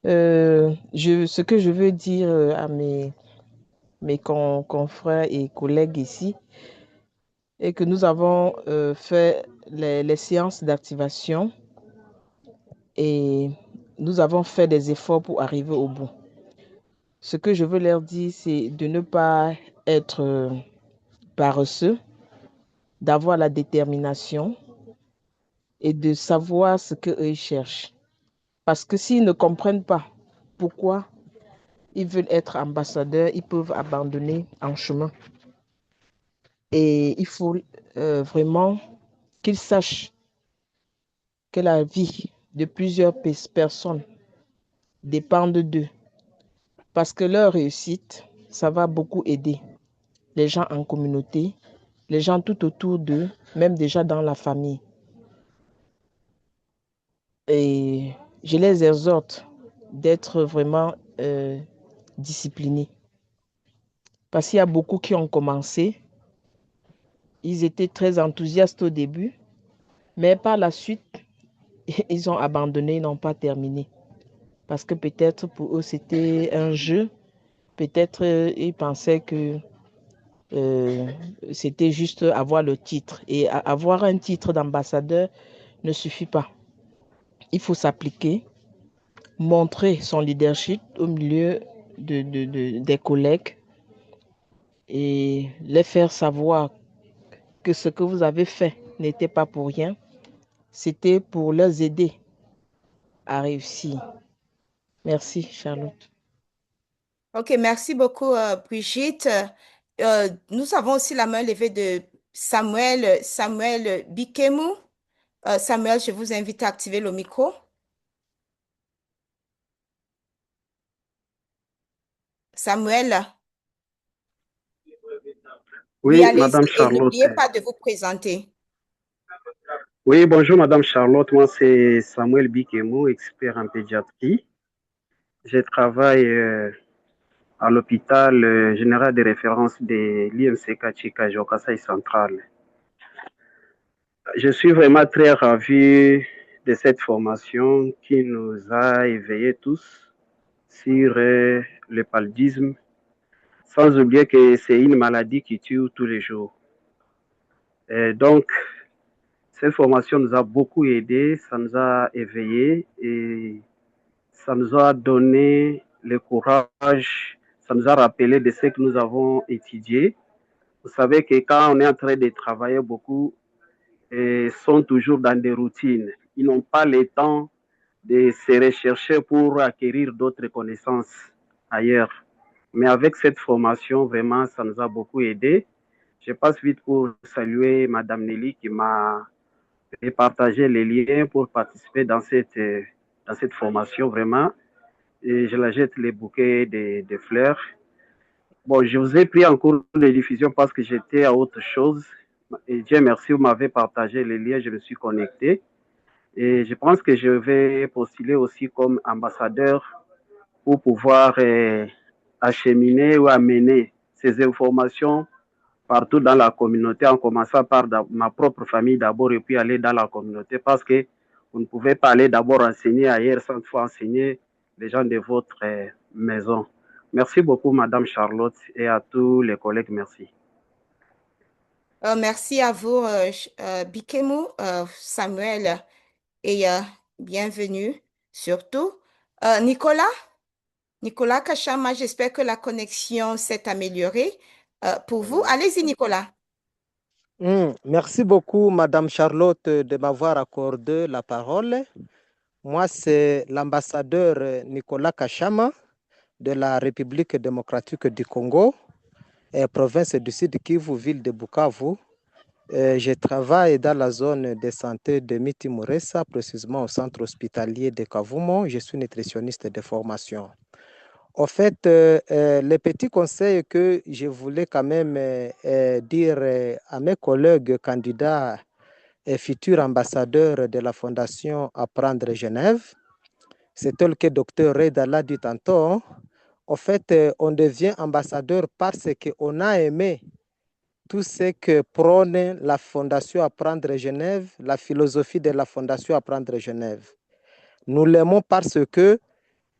Ce que je veux dire à mes confrères et collègues ici est que nous avons fait les séances d'activation et nous avons fait des efforts pour arriver au bout. Ce que je veux leur dire, c'est de ne pas être paresseux, d'avoir la détermination et de savoir ce qu'eux ils cherchent. Parce que s'ils ne comprennent pas pourquoi ils veulent être ambassadeurs, ils peuvent abandonner en chemin. Et il faut vraiment qu'ils sachent que la vie de plusieurs personnes dépend d'eux. Parce que leur réussite, ça va beaucoup aider les gens en communauté, les gens tout autour d'eux, même déjà dans la famille. Et je les exhorte d'être vraiment disciplinés. Parce qu'il y a beaucoup qui ont commencé, ils étaient très enthousiastes au début, mais par la suite, ils ont abandonné, ils n'ont pas terminé. Parce que peut-être pour eux, c'était un jeu. Peut-être ils pensaient que c'était juste avoir le titre. Et avoir un titre d'ambassadeur ne suffit pas. Il faut s'appliquer, montrer son leadership au milieu des collègues et les faire savoir que ce que vous avez fait n'était pas pour rien. C'était pour les aider à réussir. Merci, Charlotte.
Ok, merci beaucoup, Brigitte. Nous avons aussi la main levée de Samuel Bikemou. Samuel, je vous invite à activer le micro. Samuel, oui,
Oui,
allez-y
Madame
et
Charlotte.
n'oubliez pas de vous présenter.
Oui, bonjour Madame Charlotte. Moi, c'est Samuel Bikemo, expert en pédiatrie. Je travaille à l'hôpital général de référence de l'IMCK Chikajo, Kasaï Central. Je suis vraiment très ravi de cette formation qui nous a éveillés tous sur le paludisme, sans oublier que c'est une maladie qui tue tous les jours. Donc, cette formation nous a beaucoup aidés, ça nous a éveillés et ça nous a donné le courage, ça nous a rappelé de ce que nous avons étudié. Vous savez que quand on est en train de travailler, beaucoup sont toujours dans des routines. Ils n'ont pas le temps de se rechercher pour acquérir d'autres connaissances ailleurs. Mais avec cette formation, vraiment, ça nous a beaucoup aidé. Je passe vite pour saluer Madame Nelly qui m'a partagé les liens pour participer dans cette formation, vraiment. Et je la jette les bouquets de fleurs. Bon, je vous ai pris en cours de diffusion parce que j'étais à autre chose. Et Dieu merci, vous m'avez partagé les liens, je me suis connecté. Et je pense que je vais postuler aussi comme ambassadeur pour pouvoir acheminer ou amener ces informations partout dans la communauté, en commençant par ma propre famille d'abord et puis aller dans la communauté parce que vous ne pouvez pas aller d'abord enseigner ailleurs sans fois enseigner les gens de votre maison. Merci beaucoup, Madame Charlotte, et à tous les collègues. Merci.
Merci à vous, Bikemou, Samuel, et bienvenue surtout. Nicolas Kachama, j'espère que la connexion s'est améliorée pour vous. Allez-y, Nicolas.
Merci beaucoup, Madame Charlotte, de m'avoir accordé la parole. Moi, c'est l'ambassadeur Nicolas Kachama de la République démocratique du Congo, province du Sud Kivu, ville de Bukavu. Je travaille dans la zone de santé de Miti Muresa, précisément au centre hospitalier de Kavumo. Je suis nutritionniste de formation. En fait, le petit conseil que je voulais quand même dire à mes collègues candidats et futurs ambassadeurs de la Fondation Apprendre Genève, c'est tel que Dr Reda l'a dit tantôt. En fait, on devient ambassadeur parce qu'on a aimé tout ce que prône la Fondation Apprendre Genève, la philosophie de la Fondation Apprendre Genève. Nous l'aimons parce que,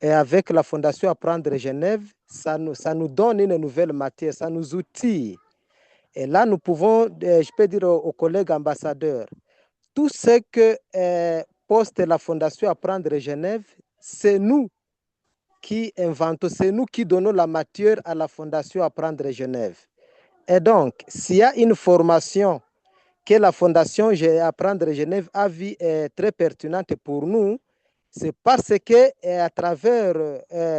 et avec la Fondation Apprendre Genève, ça nous donne une nouvelle matière, ça nous outille. Et là, nous pouvons, je peux dire aux collègues ambassadeurs, tout ce que poste la Fondation Apprendre Genève, c'est nous qui inventons, c'est nous qui donnons la matière à la Fondation Apprendre Genève. Et donc, s'il y a une formation que la Fondation Apprendre Genève a vue très pertinente pour nous, c'est parce que à travers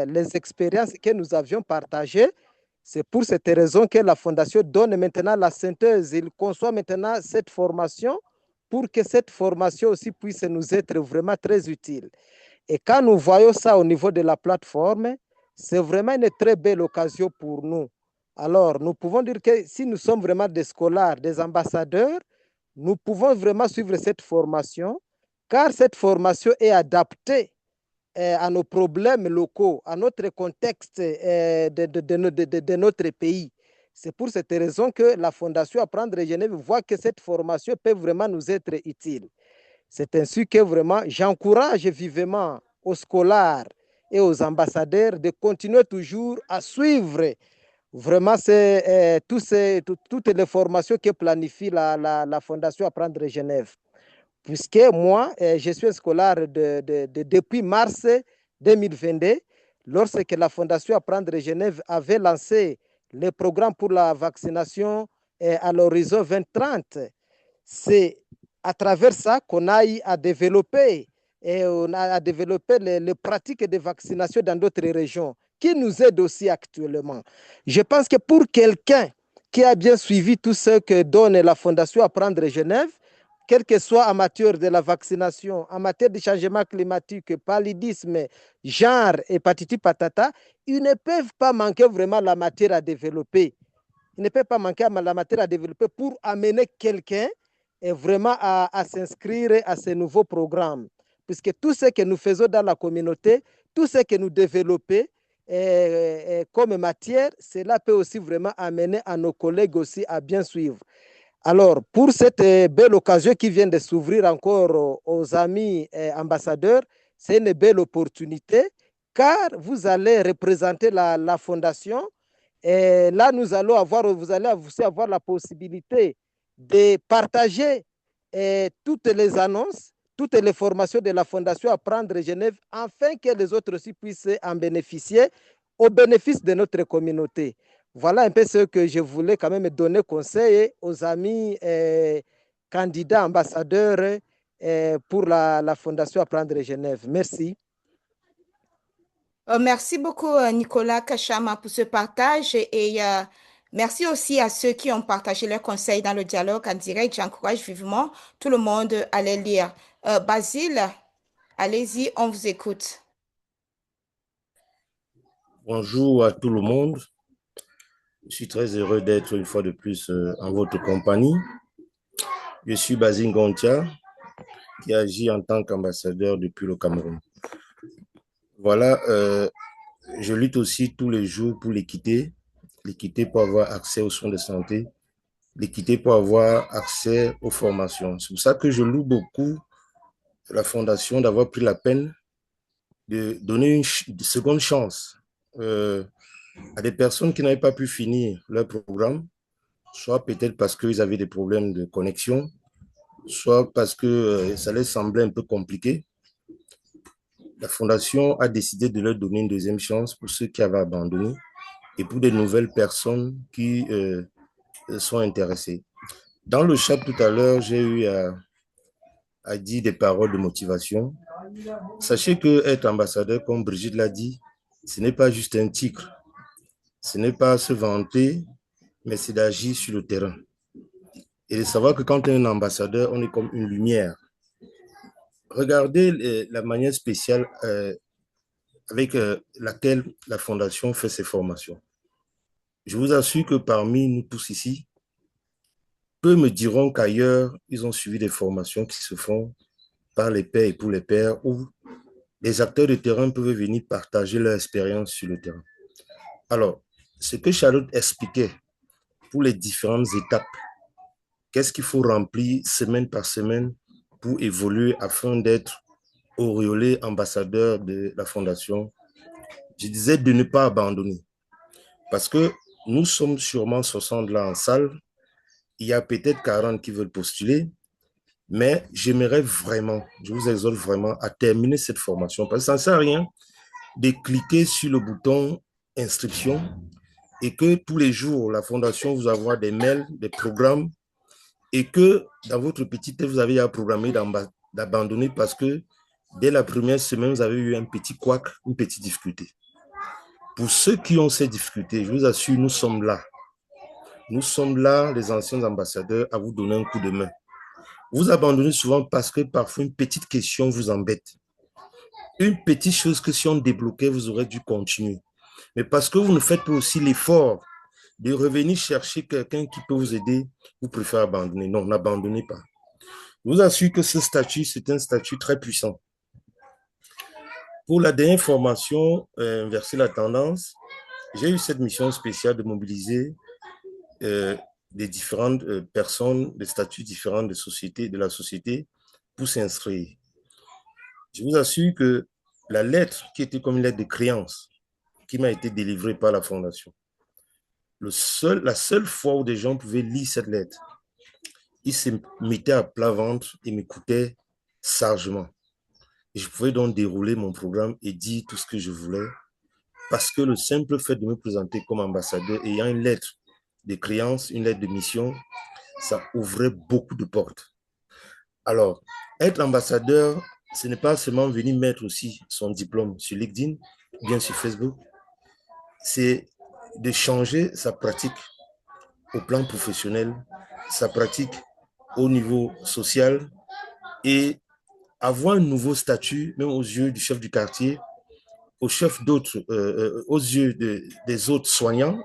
les expériences que nous avions partagées, c'est pour cette raison que la Fondation donne maintenant la synthèse. Il conçoit maintenant cette formation pour que cette formation aussi puisse nous être vraiment très utile. Et quand nous voyons ça au niveau de la plateforme, c'est vraiment une très belle occasion pour nous. Alors, nous pouvons dire que si nous sommes vraiment des scolaires, des ambassadeurs, nous pouvons vraiment suivre cette formation, car cette formation est adaptée à nos problèmes locaux, à notre contexte de notre pays. C'est pour cette raison que la Fondation Apprendre Genève voit que cette formation peut vraiment nous être utile. C'est ainsi que vraiment j'encourage vivement aux scolaires et aux ambassadeurs de continuer toujours à suivre vraiment toutes les formations que planifie la Fondation Apprendre Genève. Puisque moi, je suis scolaire depuis mars 2022, lorsque la Fondation Apprendre Genève avait lancé le programme pour la vaccination à l'horizon 2030. C'est à travers ça qu'on a eu à développer, les pratiques de vaccination dans d'autres régions, qui nous aident aussi actuellement. Je pense que pour quelqu'un qui a bien suivi tout ce que donne la Fondation Apprendre Genève, quel que soit en matière de la vaccination, en matière de changement climatique, paludisme, genre, hépatite patata, ils ne peuvent pas manquer vraiment la matière à développer. Ils ne peuvent pas manquer la matière à développer pour amener quelqu'un vraiment à s'inscrire à ce nouveau programme. Puisque tout ce que nous faisons dans la communauté, tout ce que nous développons comme matière, cela peut aussi vraiment amener à nos collègues aussi à bien suivre. Alors, pour cette belle occasion qui vient de s'ouvrir encore aux amis ambassadeurs, c'est une belle opportunité car vous allez représenter la fondation et là, vous allez aussi avoir la possibilité de partager toutes les annonces, toutes les formations de la Fondation Apprendre Genève afin que les autres aussi puissent en bénéficier au bénéfice de notre communauté. Voilà un peu ce que je voulais quand même donner conseil aux amis candidats ambassadeurs pour la Fondation Apprendre Genève. Merci.
Merci beaucoup, Nicolas Kachama, pour ce partage et merci aussi à ceux qui ont partagé leurs conseils dans le dialogue en direct. J'encourage vivement tout le monde à les lire. Basile, allez-y, on vous écoute.
Bonjour à tout le monde. Je suis très heureux d'être une fois de plus en votre compagnie. Je suis Basile Gontia, qui agit en tant qu'ambassadeur depuis le Cameroun. Voilà, je lutte aussi tous les jours pour l'équité pour avoir accès aux soins de santé, l'équité pour avoir accès aux formations. C'est pour ça que je loue beaucoup la Fondation d'avoir pris la peine de donner une seconde chance à des personnes qui n'avaient pas pu finir leur programme, soit peut-être parce qu'ils avaient des problèmes de connexion, soit parce que ça leur semblait un peu compliqué. La Fondation a décidé de leur donner une deuxième chance pour ceux qui avaient abandonné et pour de nouvelles personnes qui sont intéressées. Dans le chat tout à l'heure, j'ai eu à dire des paroles de motivation. Sachez que être ambassadeur, comme Brigitte l'a dit, ce n'est pas juste un titre. Ce n'est pas se vanter, mais c'est d'agir sur le terrain. Et de savoir que quand on est un ambassadeur, on est comme une lumière. Regardez la manière spéciale avec laquelle la Fondation fait ses formations. Je vous assure que parmi nous tous ici, peu me diront qu'ailleurs, ils ont suivi des formations qui se font par les pairs et pour les pairs, où les acteurs de terrain peuvent venir partager leur expérience sur le terrain. Alors, ce que Charlotte expliquait pour les différentes étapes. Qu'est-ce qu'il faut remplir semaine par semaine pour évoluer afin d'être auréolé ambassadeur de la Fondation? Je disais de ne pas abandonner. Parce que nous sommes sûrement 60 là en salle. Il y a peut-être 40 qui veulent postuler. Mais j'aimerais vraiment, je vous exhorte vraiment à terminer cette formation. Parce que ça ne sert à rien de cliquer sur le bouton inscription et que tous les jours, la Fondation vous envoie des mails, des programmes et que dans votre petite tête, vous avez à programmer d'abandonner parce que dès la première semaine, vous avez eu un petit couac, une petite difficulté. Pour ceux qui ont ces difficultés, je vous assure, nous sommes là. Nous sommes là, les anciens ambassadeurs, à vous donner un coup de main. Vous abandonnez souvent parce que parfois une petite question vous embête. Une petite chose que si on débloquait, vous aurez dû continuer. Mais parce que vous ne faites pas aussi l'effort de revenir chercher quelqu'un qui peut vous aider, vous préférez abandonner. Non, n'abandonnez pas. Je vous assure que ce statut, c'est un statut très puissant. Pour la dernière formation, inverser la tendance, j'ai eu cette mission spéciale de mobiliser des différentes personnes, des statuts différents de la société pour s'inscrire. Je vous assure que la lettre qui était comme une lettre de créance qui m'a été délivrée par la Fondation, la seule fois où des gens pouvaient lire cette lettre, ils se mettaient à plat ventre et m'écoutaient sagement. Et je pouvais donc dérouler mon programme et dire tout ce que je voulais parce que le simple fait de me présenter comme ambassadeur ayant une lettre de créance, une lettre de mission, ça ouvrait beaucoup de portes. Alors, être ambassadeur, ce n'est pas seulement venir mettre aussi son diplôme sur LinkedIn, bien sur Facebook, c'est de changer sa pratique au plan professionnel, sa pratique au niveau social et avoir un nouveau statut, même aux yeux du chef du quartier, aux yeux des autres soignants.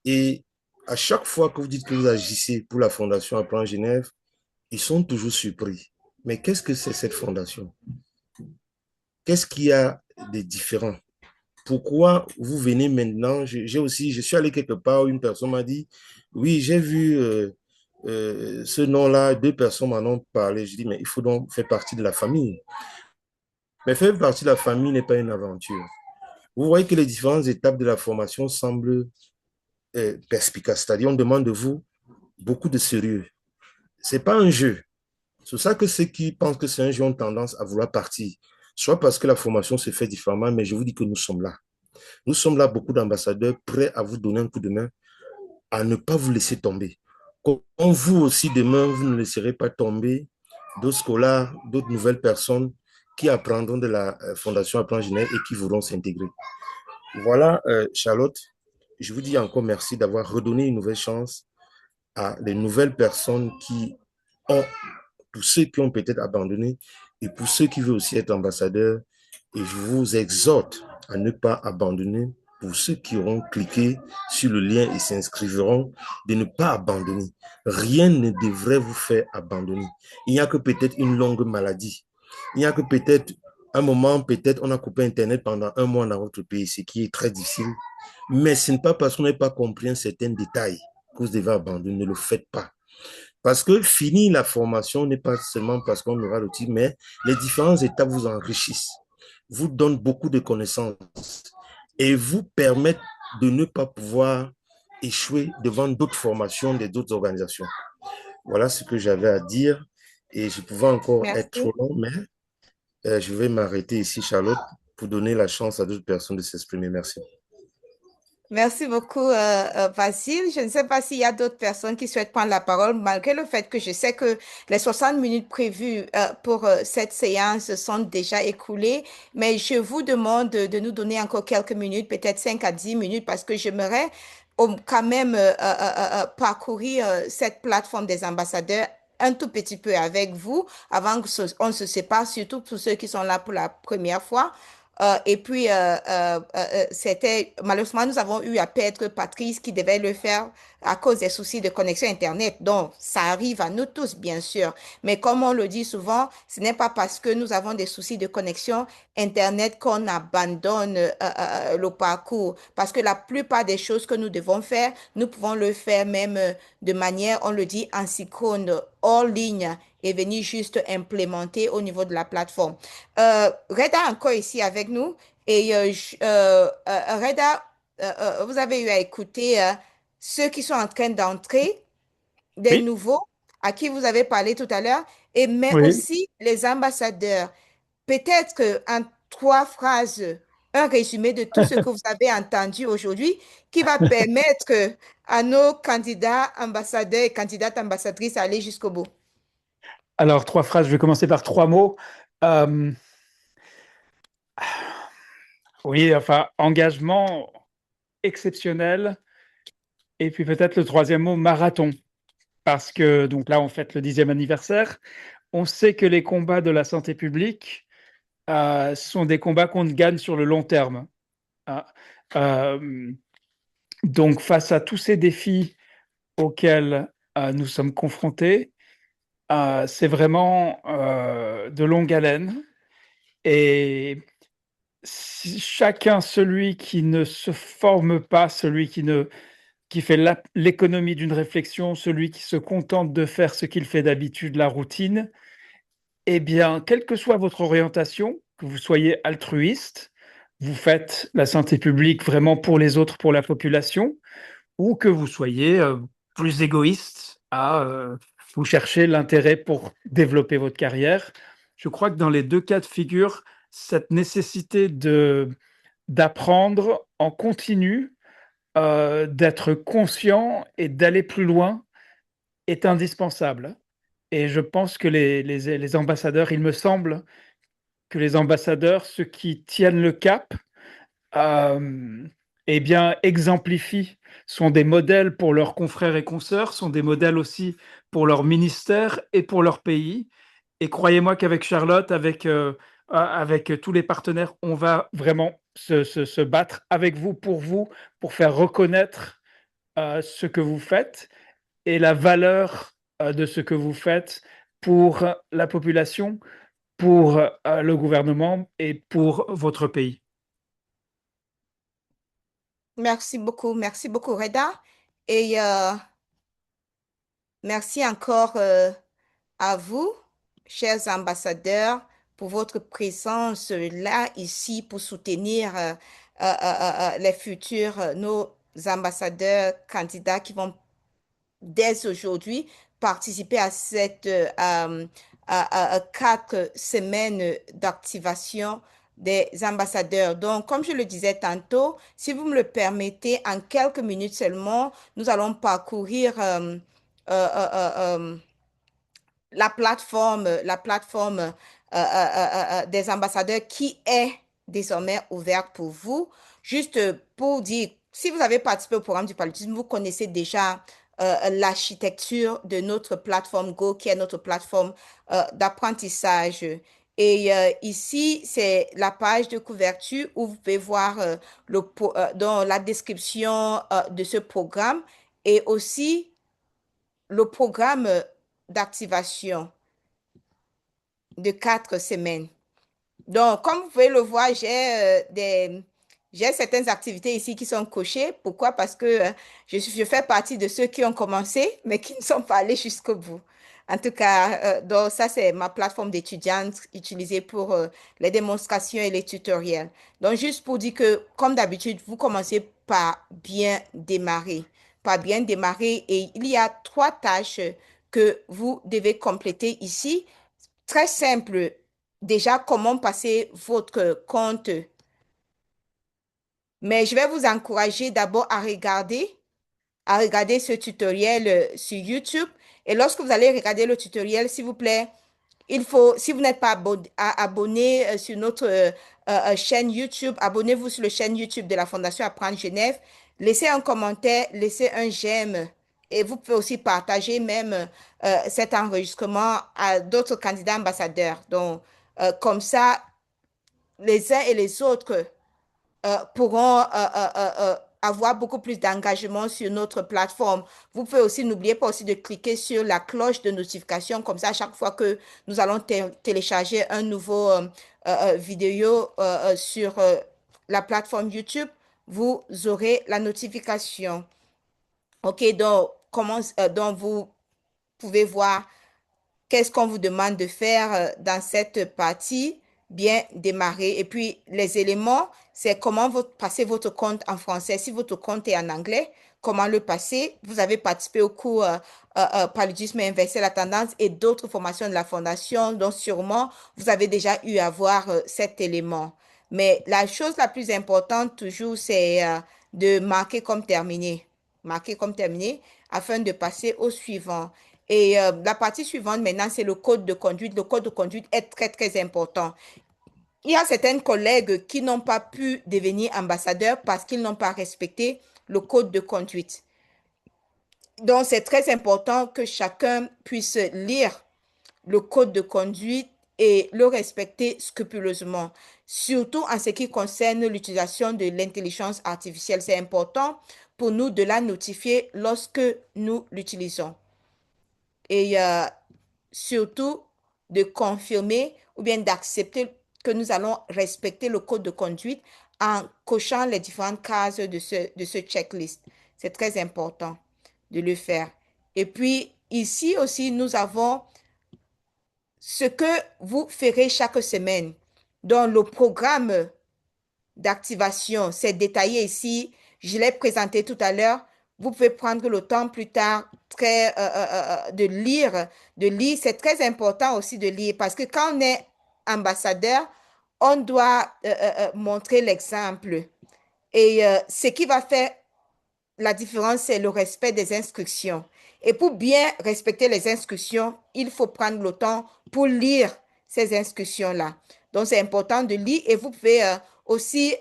Et à chaque fois que vous dites que vous agissez pour la Fondation Apprendre Genève, ils sont toujours surpris. Mais qu'est-ce que c'est cette fondation? Qu'est-ce qu'il y a de différent? Pourquoi vous venez maintenant? Je suis allé quelque part, une personne m'a dit, oui, j'ai vu ce nom-là, 2 personnes m'en ont parlé. Je dis, mais il faut donc faire partie de la famille. Mais faire partie de la famille n'est pas une aventure. Vous voyez que les différentes étapes de la formation semblent perspicaces. C'est-à-dire, on demande de vous beaucoup de sérieux. Ce n'est pas un jeu. C'est ça que ceux qui pensent que c'est un jeu ont tendance à vouloir partir. Soit parce que la formation se fait différemment, mais je vous dis que nous sommes là. Nous sommes là, beaucoup d'ambassadeurs prêts à vous donner un coup de main, à ne pas vous laisser tomber. Comme vous aussi, demain, vous ne laisserez pas tomber d'autres scolaires, d'autres nouvelles personnes qui apprendront de la Fondation Apprendre Genève et qui voudront s'intégrer. Voilà, Charlotte, je vous dis encore merci d'avoir redonné une nouvelle chance à les nouvelles personnes qui ont, pour ceux qui ont peut-être abandonné et pour ceux qui veulent aussi être ambassadeurs. Et je vous exhorte à ne pas abandonner. Pour ceux qui auront cliqué sur le lien et s'inscriveront, de ne pas abandonner. Rien ne devrait vous faire abandonner. Il n'y a que peut-être une longue maladie. Il n'y a que peut-être un moment, peut-être on a coupé Internet pendant 1 mois dans votre pays, ce qui est très difficile. Mais ce n'est pas parce qu'on n'a pas compris un certain détail que vous devez abandonner. Ne le faites pas. Parce que finir la formation n'est pas seulement parce qu'on aura le titre, mais les différentes étapes vous enrichissent, vous donnent beaucoup de connaissances et vous permettent de ne pas pouvoir échouer devant d'autres formations d'autres organisations. Voilà ce que j'avais à dire et je pouvais encore être trop long, mais je vais m'arrêter ici, Charlotte, pour donner la chance à d'autres personnes de s'exprimer. Merci.
Merci beaucoup, Vasile. Je ne sais pas s'il y a d'autres personnes qui souhaitent prendre la parole, malgré le fait que je sais que les 60 minutes prévues pour cette séance sont déjà écoulées, mais je vous demande de nous donner encore quelques minutes, peut-être 5 à 10 minutes, parce que j'aimerais quand même parcourir cette plateforme des ambassadeurs un tout petit peu avec vous avant qu'on se sépare, surtout pour ceux qui sont là pour la première fois. Et puis, malheureusement, nous avons eu à perdre Patrice qui devait le faire à cause des soucis de connexion Internet. Donc, ça arrive à nous tous, bien sûr. Mais comme on le dit souvent, ce n'est pas parce que nous avons des soucis de connexion Internet qu'on abandonne le parcours. Parce que la plupart des choses que nous devons faire, nous pouvons le faire même de manière, on le dit, asynchrone, hors ligne et venir juste implémenter au niveau de la plateforme. Reda encore ici avec nous. Et Reda, vous avez eu à écouter ceux qui sont en train d'entrer, des
Oui,
nouveaux à qui vous avez parlé tout à l'heure, mais
oui.
aussi les ambassadeurs. Peut-être en 3 phrases, un résumé de tout ce que vous avez entendu aujourd'hui qui va permettre à nos candidats ambassadeurs et candidates ambassadrices d'aller jusqu'au bout.
Alors, 3 phrases, je vais commencer par 3 mots. Euh, oui, enfin, engagement exceptionnel. Et puis peut-être le troisième mot, marathon. Parce que, donc là, on fête le 10e anniversaire. On sait que les combats de la santé publique sont des combats qu'on gagne sur le long terme. Hein. Euh, donc, face à tous ces défis auxquels nous sommes confrontés, c'est vraiment de longue haleine. Et chacun, celui qui ne se forme pas, celui qui fait l'économie d'une réflexion, celui qui se contente de faire ce qu'il fait d'habitude, la routine, eh bien, quelle que soit votre orientation, que vous soyez altruiste, vous faites la santé publique vraiment pour les autres, pour la population, ou que vous soyez plus égoïste, vous cherchez l'intérêt pour développer votre carrière. Je crois que dans les 2 cas de figure, cette nécessité d'apprendre en continu, d'être conscient et d'aller plus loin est indispensable. Et je pense que les ambassadeurs, il me semble que les ambassadeurs, ceux qui tiennent le cap, euh, eh bien, exemplifient, sont des modèles pour leurs confrères et consoeurs, sont des modèles aussi pour leur ministère et pour leur pays. Et croyez-moi qu'avec Charlotte, avec tous les partenaires, on va vraiment se battre avec vous, pour faire reconnaître ce que vous faites et la valeur de ce que vous faites pour la population, pour le gouvernement et pour votre pays.
Merci beaucoup, Reda. Et merci encore à vous, chers ambassadeurs, pour votre présence là, ici, pour soutenir les futurs, nos ambassadeurs candidats qui vont dès aujourd'hui participer à cette 4 semaines d'activation des ambassadeurs. Donc, comme je le disais tantôt, si vous me le permettez, en quelques minutes seulement, nous allons parcourir la plateforme des ambassadeurs qui est désormais ouverte pour vous. Juste pour dire, si vous avez participé au programme du paludisme, vous connaissez déjà l'architecture de notre plateforme Go, qui est notre plateforme d'apprentissage. Et ici, c'est la page de couverture où vous pouvez voir dans la description de ce programme et aussi le programme d'activation de 4 semaines. Donc, comme vous pouvez le voir, j'ai certaines activités ici qui sont cochées. Pourquoi? Parce que je fais partie de ceux qui ont commencé, mais qui ne sont pas allés jusqu'au bout. En tout cas, donc ça, c'est ma plateforme d'étudiante utilisée pour les démonstrations et les tutoriels. Donc, juste pour dire que, comme d'habitude, vous commencez par bien démarrer. Par bien démarrer. Et il y a 3 tâches que vous devez compléter ici. Très simple. Déjà, comment passer votre compte. Mais je vais vous encourager d'abord à regarder ce tutoriel sur YouTube. Et lorsque vous allez regarder le tutoriel, s'il vous plaît, si vous n'êtes pas abonné sur notre chaîne YouTube, abonnez-vous sur la chaîne YouTube de la Fondation Apprendre Genève. Laissez un commentaire, laissez un j'aime. Et vous pouvez aussi partager même cet enregistrement à d'autres candidats ambassadeurs. Donc, comme ça, les uns et les autres pourront avoir beaucoup plus d'engagement sur notre plateforme. Vous pouvez aussi, n'oubliez pas aussi de cliquer sur la cloche de notification, comme ça, à chaque fois que nous allons télécharger un nouveau vidéo sur la plateforme YouTube, vous aurez la notification. OK, donc vous pouvez voir qu'est-ce qu'on vous demande de faire dans cette partie, bien démarrer. Et puis, les éléments, c'est comment vous passez votre compte en français. Si votre compte est en anglais, comment le passer. Vous avez participé au cours Paludisme et inverser la tendance et d'autres formations de la Fondation, donc sûrement, vous avez déjà eu à voir cet élément. Mais la chose la plus importante, toujours, c'est de marquer comme terminé. Marquer comme terminé afin de passer au suivant. Et la partie suivante, maintenant, c'est le code de conduite. Le code de conduite est très, très important. Il y a certains collègues qui n'ont pas pu devenir ambassadeurs parce qu'ils n'ont pas respecté le code de conduite. Donc, c'est très important que chacun puisse lire le code de conduite et le respecter scrupuleusement, surtout en ce qui concerne l'utilisation de l'intelligence artificielle. C'est important pour nous de la notifier lorsque nous l'utilisons. Et surtout de confirmer ou bien d'accepter que nous allons respecter le code de conduite en cochant les différentes cases de ce checklist. C'est très important de le faire. Et puis, ici aussi, nous avons ce que vous ferez chaque semaine. Dans le programme d'activation, c'est détaillé ici. Je l'ai présenté tout à l'heure. Vous pouvez prendre le temps plus tard de lire. C'est très important aussi de lire parce que quand on est ambassadeur, on doit montrer l'exemple. Et ce qui va faire la différence, c'est le respect des instructions. Et pour bien respecter les instructions, il faut prendre le temps pour lire ces instructions-là. Donc, c'est important de lire et vous pouvez aussi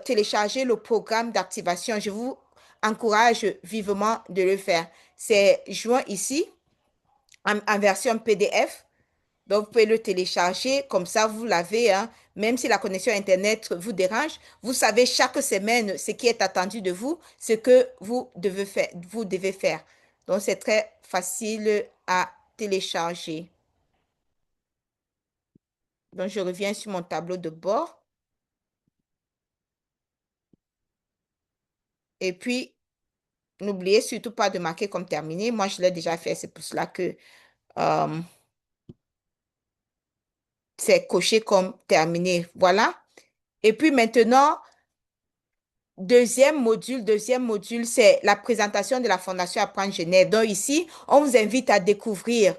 télécharger le programme d'activation. Je vous encourage vivement de le faire. C'est joint ici en version PDF. Donc, vous pouvez le télécharger, comme ça, vous l'avez, hein. Même si la connexion Internet vous dérange, vous savez chaque semaine ce qui est attendu de vous, ce que vous devez faire. Donc, c'est très facile à télécharger. Donc, je reviens sur mon tableau de bord. Et puis, n'oubliez surtout pas de marquer comme terminé. Moi, je l'ai déjà fait, c'est pour cela que c'est coché comme terminé. Voilà. Et puis maintenant, deuxième module, c'est la présentation de la Fondation Apprendre Genève. Donc ici, on vous invite à découvrir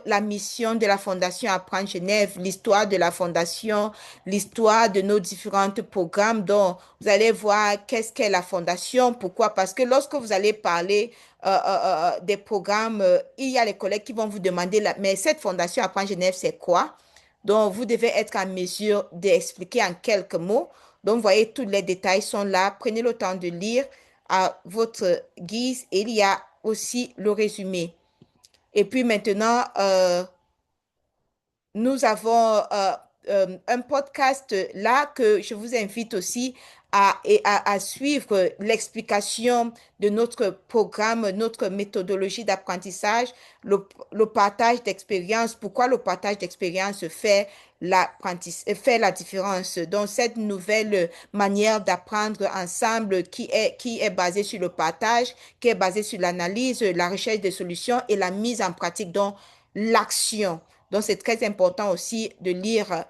la mission de la Fondation Apprendre Genève, l'histoire de la Fondation, l'histoire de nos différents programmes. Donc, vous allez voir qu'est-ce qu'est la Fondation, pourquoi? Parce que lorsque vous allez parler des programmes, il y a les collègues qui vont vous demander, mais cette Fondation Apprendre Genève, c'est quoi? Donc, vous devez être en mesure d'expliquer en quelques mots. Donc, vous voyez, tous les détails sont là. Prenez le temps de lire à votre guise. Et il y a aussi le résumé. Et puis maintenant, nous avons un podcast là que je vous invite aussi à suivre l'explication de notre programme, notre méthodologie d'apprentissage, le partage d'expérience. Pourquoi le partage d'expérience fait la différence. Donc, cette nouvelle manière d'apprendre ensemble qui est basée sur le partage, qui est basée sur l'analyse, la recherche des solutions et la mise en pratique, donc l'action. Donc, c'est très important aussi de lire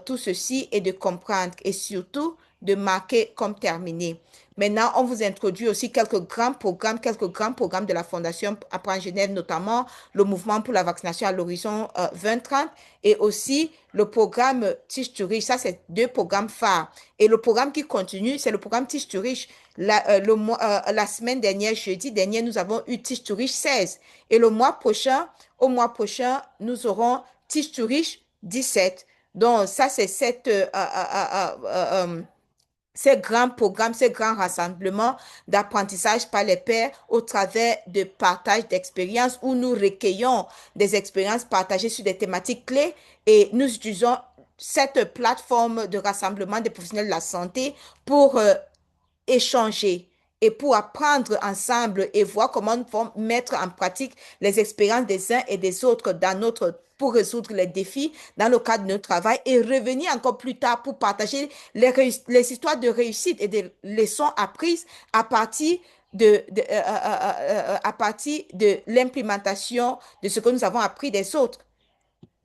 tout ceci et de comprendre et surtout de marquer comme terminé. Maintenant, on vous introduit aussi quelques grands programmes de la Fondation Apprendre Genève, notamment le mouvement pour la vaccination à l'horizon 2030 et aussi le programme Teach to Reach. Ça, c'est deux programmes phares. Et le programme qui continue, c'est le programme Teach to Reach. La semaine dernière, jeudi dernier, nous avons eu Teach to Reach 16. Et au mois prochain, nous aurons Teach to Reach 17. Donc, ça, c'est ces grands programmes, ces grands rassemblements d'apprentissage par les pairs au travers de partage d'expériences où nous recueillons des expériences partagées sur des thématiques clés et nous utilisons cette plateforme de rassemblement des professionnels de la santé pour échanger et pour apprendre ensemble et voir comment nous pouvons mettre en pratique les expériences des uns et des autres pour résoudre les défis dans le cadre de notre travail et revenir encore plus tard pour partager les histoires de réussite et des leçons apprises à partir à partir de l'implémentation de ce que nous avons appris des autres.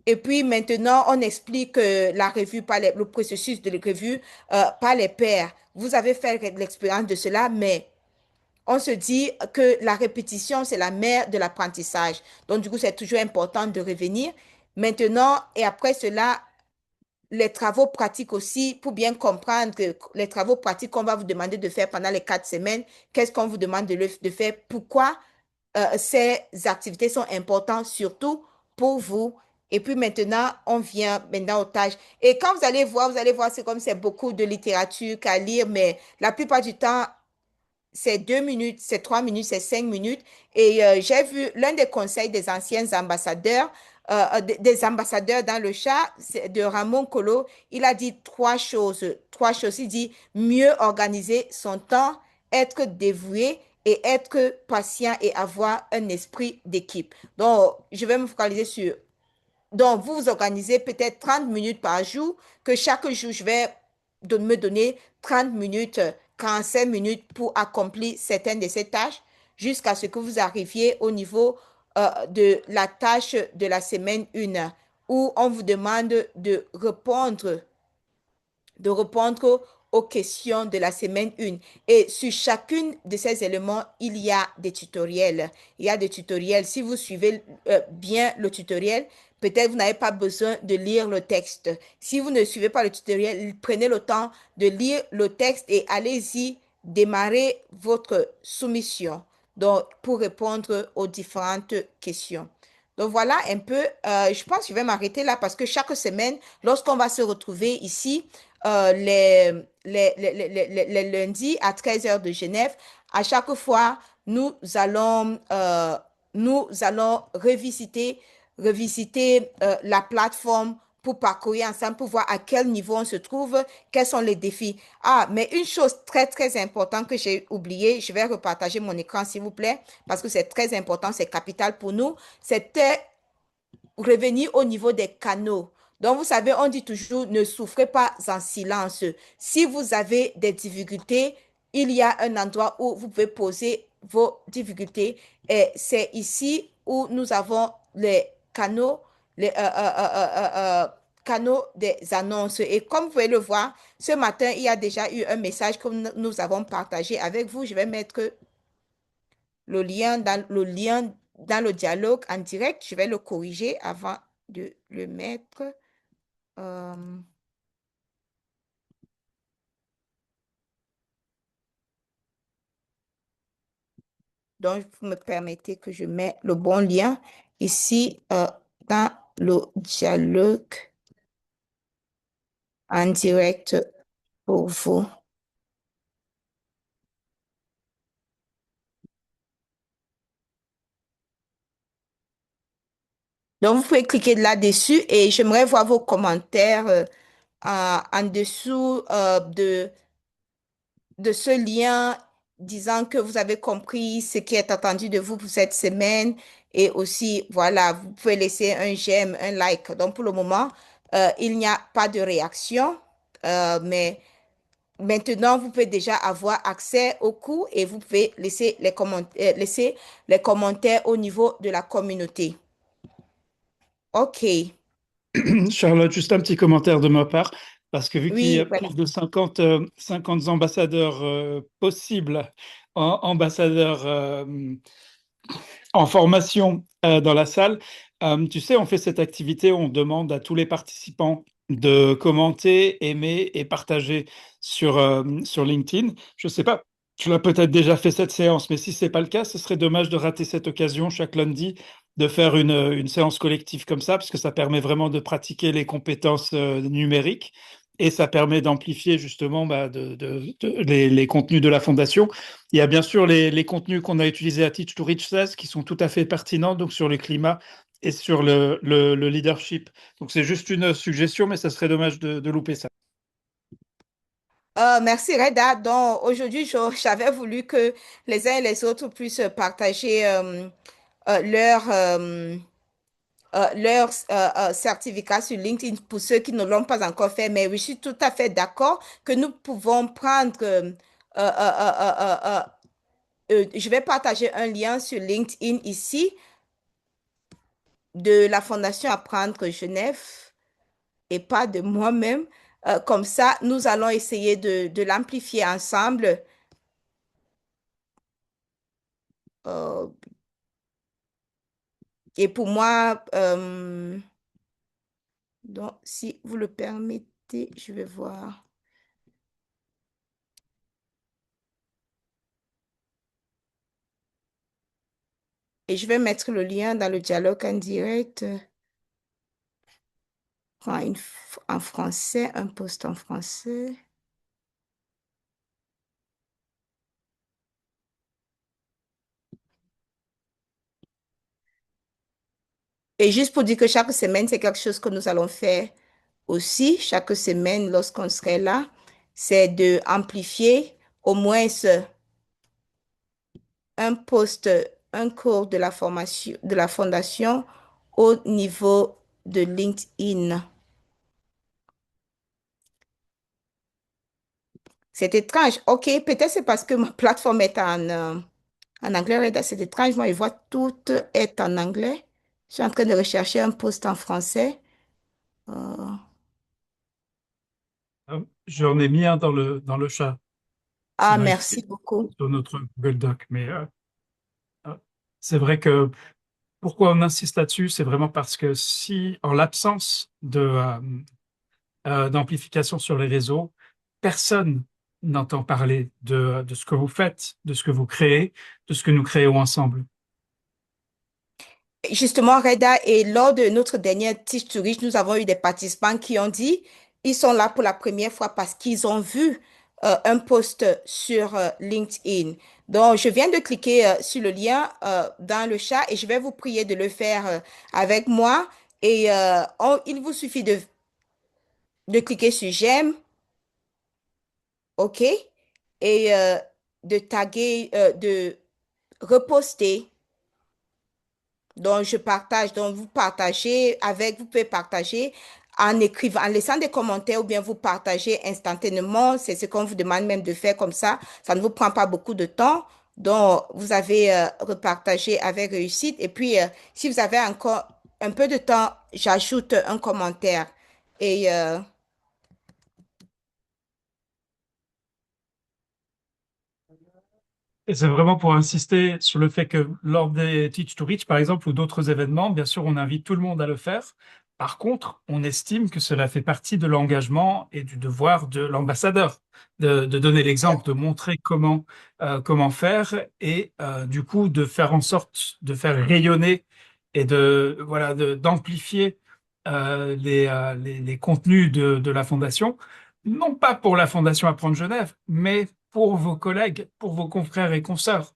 Et puis maintenant, on explique la revue le processus de la revue par les pairs. Vous avez fait l'expérience de cela, mais on se dit que la répétition, c'est la mère de l'apprentissage. Donc, du coup, c'est toujours important de revenir. Maintenant, et après cela, les travaux pratiques aussi, pour bien comprendre que les travaux pratiques qu'on va vous demander de faire pendant les 4 semaines, qu'est-ce qu'on vous demande de faire, pourquoi ces activités sont importantes, surtout pour vous. Et puis maintenant, on vient maintenant aux tâches. Et quand vous allez voir, c'est comme c'est beaucoup de littérature qu'à lire, mais la plupart du temps, c'est 2 minutes, c'est 3 minutes, c'est 5 minutes. Et j'ai vu l'un des conseils des anciens ambassadeurs, des ambassadeurs dans le chat, de Ramon Colo. Il a dit 3 choses. 3 choses. Il dit mieux organiser son temps, être dévoué et être patient et avoir un esprit d'équipe. Donc, je vais me focaliser sur. Donc, vous vous organisez peut-être 30 minutes par jour, que chaque jour, je vais me donner 30 minutes, 45 minutes pour accomplir certaines de ces tâches jusqu'à ce que vous arriviez au niveau de la tâche de la semaine 1 où on vous demande de répondre aux questions de la semaine 1. Et sur chacune de ces éléments, il y a des tutoriels. Il y a des tutoriels. Si vous suivez bien le tutoriel, peut-être vous n'avez pas besoin de lire le texte. Si vous ne suivez pas le tutoriel, prenez le temps de lire le texte et allez-y démarrer votre soumission donc, pour répondre aux différentes questions. Donc voilà un peu, je pense que je vais m'arrêter là parce que chaque semaine, lorsqu'on va se retrouver ici, les lundis à 13 heures de Genève, à chaque fois, nous allons revisiter la plateforme pour parcourir ensemble, pour voir à quel niveau on se trouve, quels sont les défis. Ah, mais une chose très, très importante que j'ai oublié, je vais repartager mon écran, s'il vous plaît, parce que c'est très important, c'est capital pour nous, c'était revenir au niveau des canaux. Donc, vous savez, on dit toujours, ne souffrez pas en silence. Si vous avez des difficultés, il y a un endroit où vous pouvez poser vos difficultés. Et c'est ici où nous avons les canaux, canaux des annonces. Et comme vous pouvez le voir, ce matin, il y a déjà eu un message que nous avons partagé avec vous. Je vais mettre le lien dans le dialogue en direct. Je vais le corriger avant de le mettre. Donc, vous me permettez que je mette le bon lien ici dans le dialogue en direct pour vous. Donc, vous pouvez cliquer là-dessus et j'aimerais voir vos commentaires en dessous de ce lien disant que vous avez compris ce qui est attendu de vous pour cette semaine. Et aussi, voilà, vous pouvez laisser un j'aime, un like. Donc, pour le moment, il n'y a pas de réaction, mais maintenant, vous pouvez déjà avoir accès au cours et vous pouvez laisser les commentaires au niveau de la communauté. OK.
Charlotte, juste un petit commentaire de ma part, parce que vu qu'il y a
Oui, voilà.
plus de 50 ambassadeurs possibles, ambassadeurs en formation dans la salle, tu sais, on fait cette activité, on demande à tous les participants de commenter, aimer et partager sur LinkedIn. Je ne sais pas, tu l'as peut-être déjà fait cette séance, mais si ce n'est pas le cas, ce serait dommage de rater cette occasion chaque lundi de faire une séance collective comme ça, parce que ça permet vraiment de pratiquer les compétences numériques et ça permet d'amplifier justement les contenus de la fondation. Il y a bien sûr les contenus qu'on a utilisés à Teach to Reach 16 qui sont tout à fait pertinents, donc sur le climat et sur le leadership. Donc, c'est juste une suggestion, mais ça serait dommage de louper ça.
Merci Reda. Donc aujourd'hui, j'avais voulu que les uns et les autres puissent partager leur certificat sur LinkedIn pour ceux qui ne l'ont pas encore fait. Mais oui, je suis tout à fait d'accord que nous pouvons prendre je vais partager un lien sur LinkedIn ici de la Fondation Apprendre Genève et pas de moi-même. Comme ça, nous allons essayer de l'amplifier ensemble. Euh, et pour moi, donc, si vous le permettez, je vais voir. Et je vais mettre le lien dans le dialogue en direct. En français, un post en français. Et juste pour dire que chaque semaine, c'est quelque chose que nous allons faire aussi. Chaque semaine, lorsqu'on serait là, c'est de amplifier au moins un post, un cours de la formation, de la fondation au niveau de LinkedIn. C'est étrange. OK, peut-être c'est parce que ma plateforme est en anglais. Reda. C'est étrange. Moi, je vois tout est en anglais. Je suis en train de rechercher un post en français.
J'en ai mis un dans le chat.
Ah,
Sinon, il
merci
serait
beaucoup.
sur notre Google Doc. Mais c'est vrai que pourquoi on insiste là-dessus, c'est vraiment parce que si, en l'absence d'amplification sur les réseaux, personne n'entend parler de ce que vous faites, de ce que vous créez, de ce que nous créons ensemble.
Justement, Reda, et lors de notre dernière Teach to Reach, nous avons eu des participants qui ont dit ils sont là pour la première fois parce qu'ils ont vu un post sur LinkedIn. Donc, je viens de cliquer sur le lien dans le chat et je vais vous prier de le faire avec moi. Et il vous suffit de cliquer sur j'aime, OK, et de taguer, de reposter. Donc, je partage, donc vous partagez avec, vous pouvez partager en écrivant, en laissant des commentaires ou bien vous partagez instantanément. C'est ce qu'on vous demande même de faire comme ça. Ça ne vous prend pas beaucoup de temps. Donc, vous avez repartagé avec réussite. Et puis, si vous avez encore un peu de temps, j'ajoute un commentaire. Et
Et c'est vraiment pour insister sur le fait que lors des Teach to Reach, par exemple, ou d'autres événements, bien sûr, on invite tout le monde à le faire. Par contre, on estime que cela fait partie de l'engagement et du devoir de l'ambassadeur, de donner l'exemple, de montrer comment faire et du coup de faire en sorte de faire rayonner et d'amplifier les contenus de la Fondation, non pas pour la Fondation Apprendre Genève, mais pour vos collègues, pour vos confrères et consoeurs.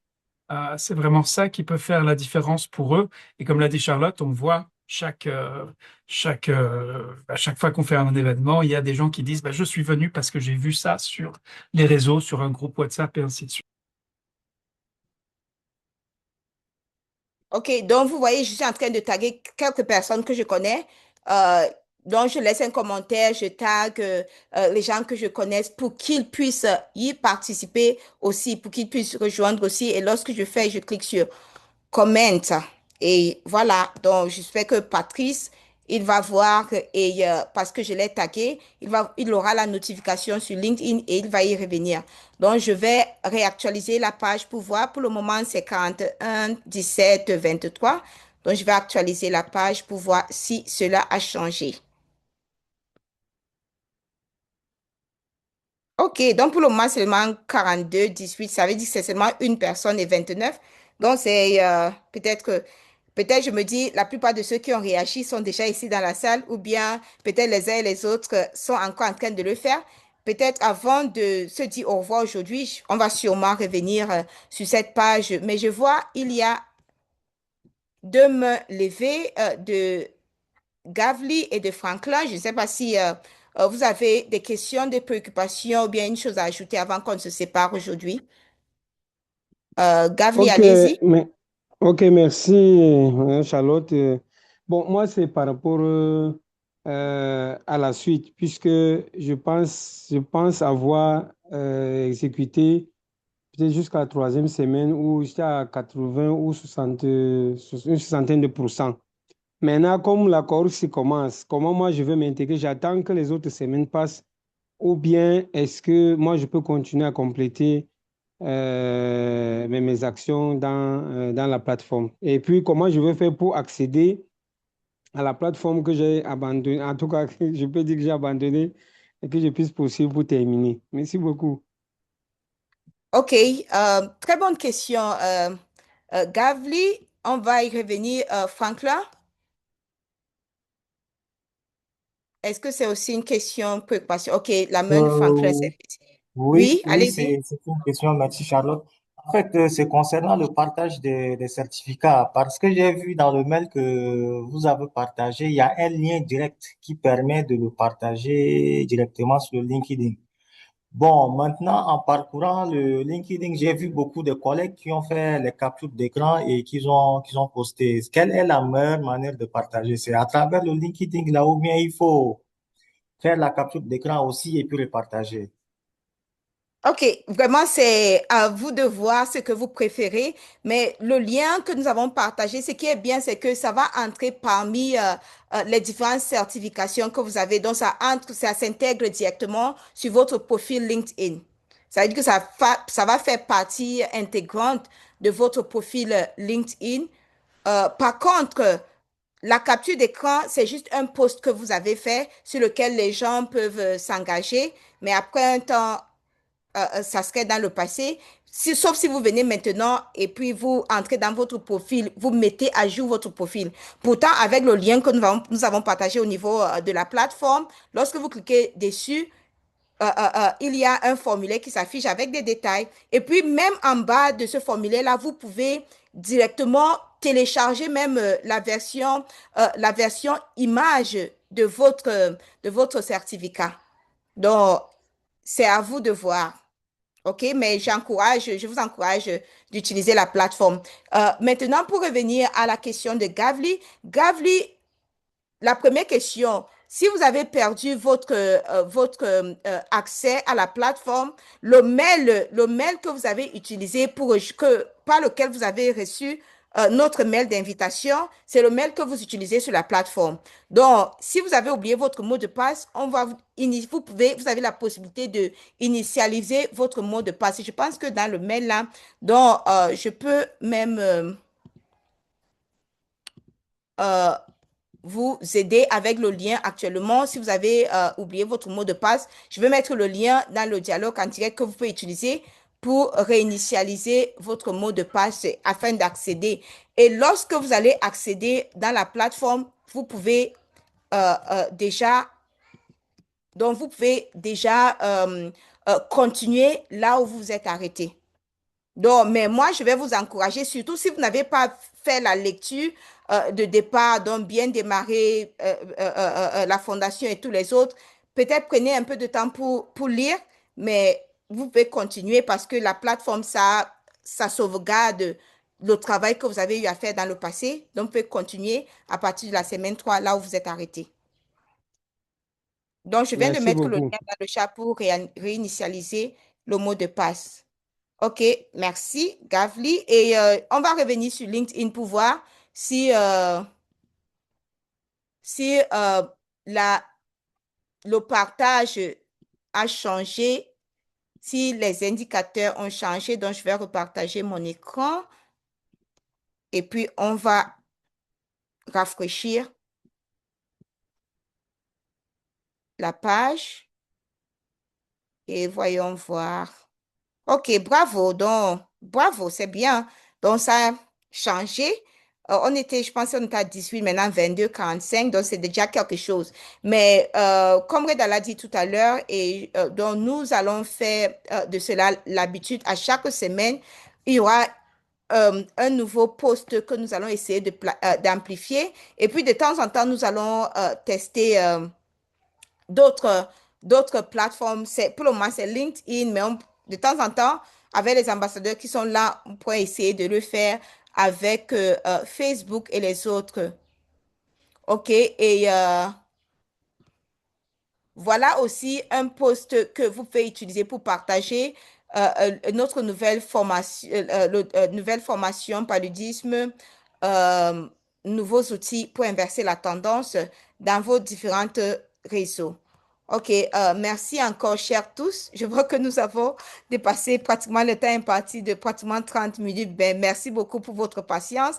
C'est vraiment ça qui peut faire la différence pour eux. Et comme l'a dit Charlotte, on voit à chaque fois qu'on fait un événement, il y a des gens qui disent bah, je suis venu parce que j'ai vu ça sur les réseaux, sur un groupe WhatsApp et ainsi de suite.
OK, donc vous voyez, je suis en train de taguer quelques personnes que je connais. Euh, donc, je laisse un commentaire, je tag les gens que je connais pour qu'ils puissent y participer aussi, pour qu'ils puissent rejoindre aussi. Et lorsque je clique sur comment. Et voilà, donc j'espère que Patrice, il va voir et parce que je l'ai tagué, il aura la notification sur LinkedIn et il va y revenir. Donc je vais réactualiser la page pour voir. Pour le moment, c'est 41 17 23. Donc je vais actualiser la page pour voir si cela a changé. OK, donc pour le moment, seulement 42 18. Ça veut dire que c'est seulement une personne et 29. Donc c'est peut-être je me dis, la plupart de ceux qui ont réagi sont déjà ici dans la salle ou bien peut-être les uns et les autres sont encore en train de le faire. Peut-être avant de se dire au revoir aujourd'hui, on va sûrement revenir sur cette page. Mais je vois, il y a deux mains levées de Gavli et de Franklin. Je ne sais pas si vous avez des questions, des préoccupations ou bien une chose à ajouter avant qu'on se sépare aujourd'hui. Gavli,
Ok,
allez-y.
ok, merci Charlotte. Bon, moi c'est par rapport à la suite, puisque je pense avoir exécuté peut-être jusqu'à la troisième semaine où j'étais à 80 ou 60, une soixantaine de pourcents. Maintenant, comme la course commence, comment moi je vais m'intégrer? J'attends que les autres semaines passent ou bien est-ce que moi je peux continuer à compléter mes actions dans la plateforme? Et puis, comment je vais faire pour accéder à la plateforme que j'ai abandonnée, en tout cas, que je peux dire que j'ai abandonnée et que je puisse poursuivre pour terminer. Merci beaucoup.
OK, très bonne question. Gavli, on va y revenir. Franklin, est-ce que c'est aussi une question, préoccupation? OK, la main de Franklin,
Euh,
c'est...
oui,
Oui,
oui,
allez-y.
c'est une question, merci Charlotte. En fait, c'est concernant le partage des certificats, parce que j'ai vu dans le mail que vous avez partagé, il y a un lien direct qui permet de le partager directement sur le LinkedIn. Bon, maintenant, en parcourant le LinkedIn, j'ai vu beaucoup de collègues qui ont fait les captures d'écran et qui ont posté. Quelle est la meilleure manière de partager? C'est à travers le LinkedIn là ou bien il faut faire la capture d'écran aussi et puis le partager.
OK, vraiment, c'est à vous de voir ce que vous préférez, mais le lien que nous avons partagé, ce qui est bien, c'est que ça va entrer parmi les différentes certifications que vous avez. Donc, ça entre, ça s'intègre directement sur votre profil LinkedIn. Ça veut dire que ça va faire partie intégrante de votre profil LinkedIn. Par contre, la capture d'écran, c'est juste un post que vous avez fait sur lequel les gens peuvent s'engager, mais après un temps ça serait dans le passé. Sauf si vous venez maintenant et puis vous entrez dans votre profil, vous mettez à jour votre profil. Pourtant, avec le lien que nous avons partagé au niveau de la plateforme, lorsque vous cliquez dessus, il y a un formulaire qui s'affiche avec des détails. Et puis, même en bas de ce formulaire-là, vous pouvez directement télécharger même la version image de votre certificat. Donc, c'est à vous de voir. OK, mais je vous encourage d'utiliser la plateforme. Maintenant, pour revenir à la question de Gavli, Gavli, la première question, si vous avez perdu votre accès à la plateforme, le mail que vous avez utilisé par lequel vous avez reçu notre mail d'invitation, c'est le mail que vous utilisez sur la plateforme. Donc, si vous avez oublié votre mot de passe, vous avez la possibilité de initialiser votre mot de passe. Et je pense que dans le mail là, donc, je peux même euh, vous aider avec le lien actuellement. Si vous avez oublié votre mot de passe, je vais mettre le lien dans le dialogue en direct que vous pouvez utiliser pour réinitialiser votre mot de passe afin d'accéder. Et lorsque vous allez accéder dans la plateforme, vous pouvez déjà, donc vous pouvez déjà continuer là où vous vous êtes arrêté. Donc, mais moi, je vais vous encourager, surtout si vous n'avez pas fait la lecture de départ, donc bien démarrer la fondation et tous les autres. Peut-être prenez un peu de temps pour lire, mais vous pouvez continuer parce que la plateforme, ça sauvegarde le travail que vous avez eu à faire dans le passé. Donc, vous pouvez continuer à partir de la semaine 3 là où vous êtes arrêté. Donc, je viens de
Merci
mettre le lien
beaucoup.
dans le chat pour réinitialiser le mot de passe. OK, merci, Gavli. Et on va revenir sur LinkedIn pour voir si le partage a changé, si les indicateurs ont changé. Donc, je vais repartager mon écran et puis on va rafraîchir la page et voyons voir. OK, bravo. Donc, bravo, c'est bien. Donc, ça a changé. Je pense qu'on était à 18, maintenant 22, 45. Donc, c'est déjà quelque chose. Mais comme Reda l'a dit tout à l'heure, et donc nous allons faire de cela l'habitude à chaque semaine. Il y aura un nouveau post que nous allons essayer d'amplifier. Et puis, de temps en temps, nous allons tester d'autres plateformes. Pour le moment, c'est LinkedIn, mais de temps en temps, avec les ambassadeurs qui sont là, on pourrait essayer de le faire avec Facebook et les autres. OK, et voilà aussi un post que vous pouvez utiliser pour partager notre nouvelle formation paludisme, nouveaux outils pour inverser la tendance dans vos différents réseaux. OK, merci encore, chers tous. Je vois que nous avons dépassé pratiquement le temps imparti de pratiquement 30 minutes. Ben, merci beaucoup pour votre patience.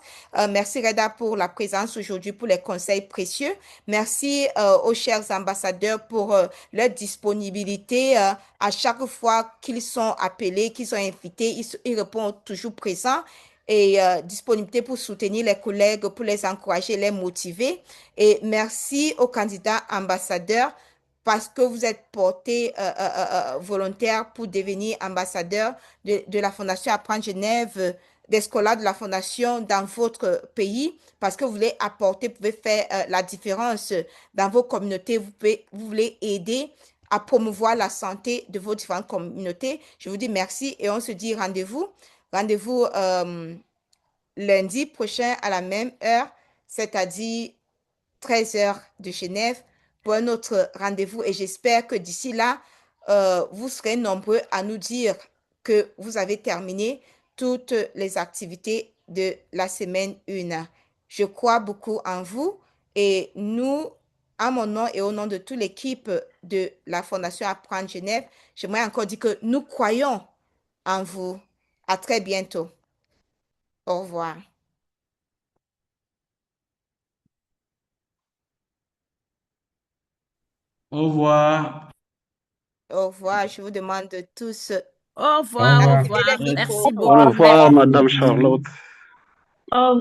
Merci, Reda, pour la présence aujourd'hui, pour les conseils précieux. Merci aux chers ambassadeurs pour leur disponibilité. À chaque fois qu'ils sont appelés, qu'ils sont invités, ils répondent toujours présents. Et disponibilité pour soutenir les collègues, pour les encourager, les motiver. Et merci aux candidats ambassadeurs parce que vous êtes portés volontaires pour devenir ambassadeur de la Fondation Apprendre Genève, des scolaires de la Fondation dans votre pays, parce que vous voulez apporter, vous pouvez faire la différence dans vos communautés, vous voulez aider à promouvoir la santé de vos différentes communautés. Je vous dis merci et on se dit rendez-vous lundi prochain à la même heure, c'est-à-dire 13h de Genève, pour un autre rendez-vous. Et j'espère que d'ici là, vous serez nombreux à nous dire que vous avez terminé toutes les activités de la semaine 1. Je crois beaucoup en vous et nous, à mon nom et au nom de toute l'équipe de la Fondation Apprendre Genève, j'aimerais encore dire que nous croyons en vous. À très bientôt. Au revoir.
Au revoir.
Au revoir. Je vous demande de tous
Au revoir, au revoir.
d'activer les micros.
Merci beaucoup.
Au revoir,
Merci.
Madame Charlotte.
Au revoir.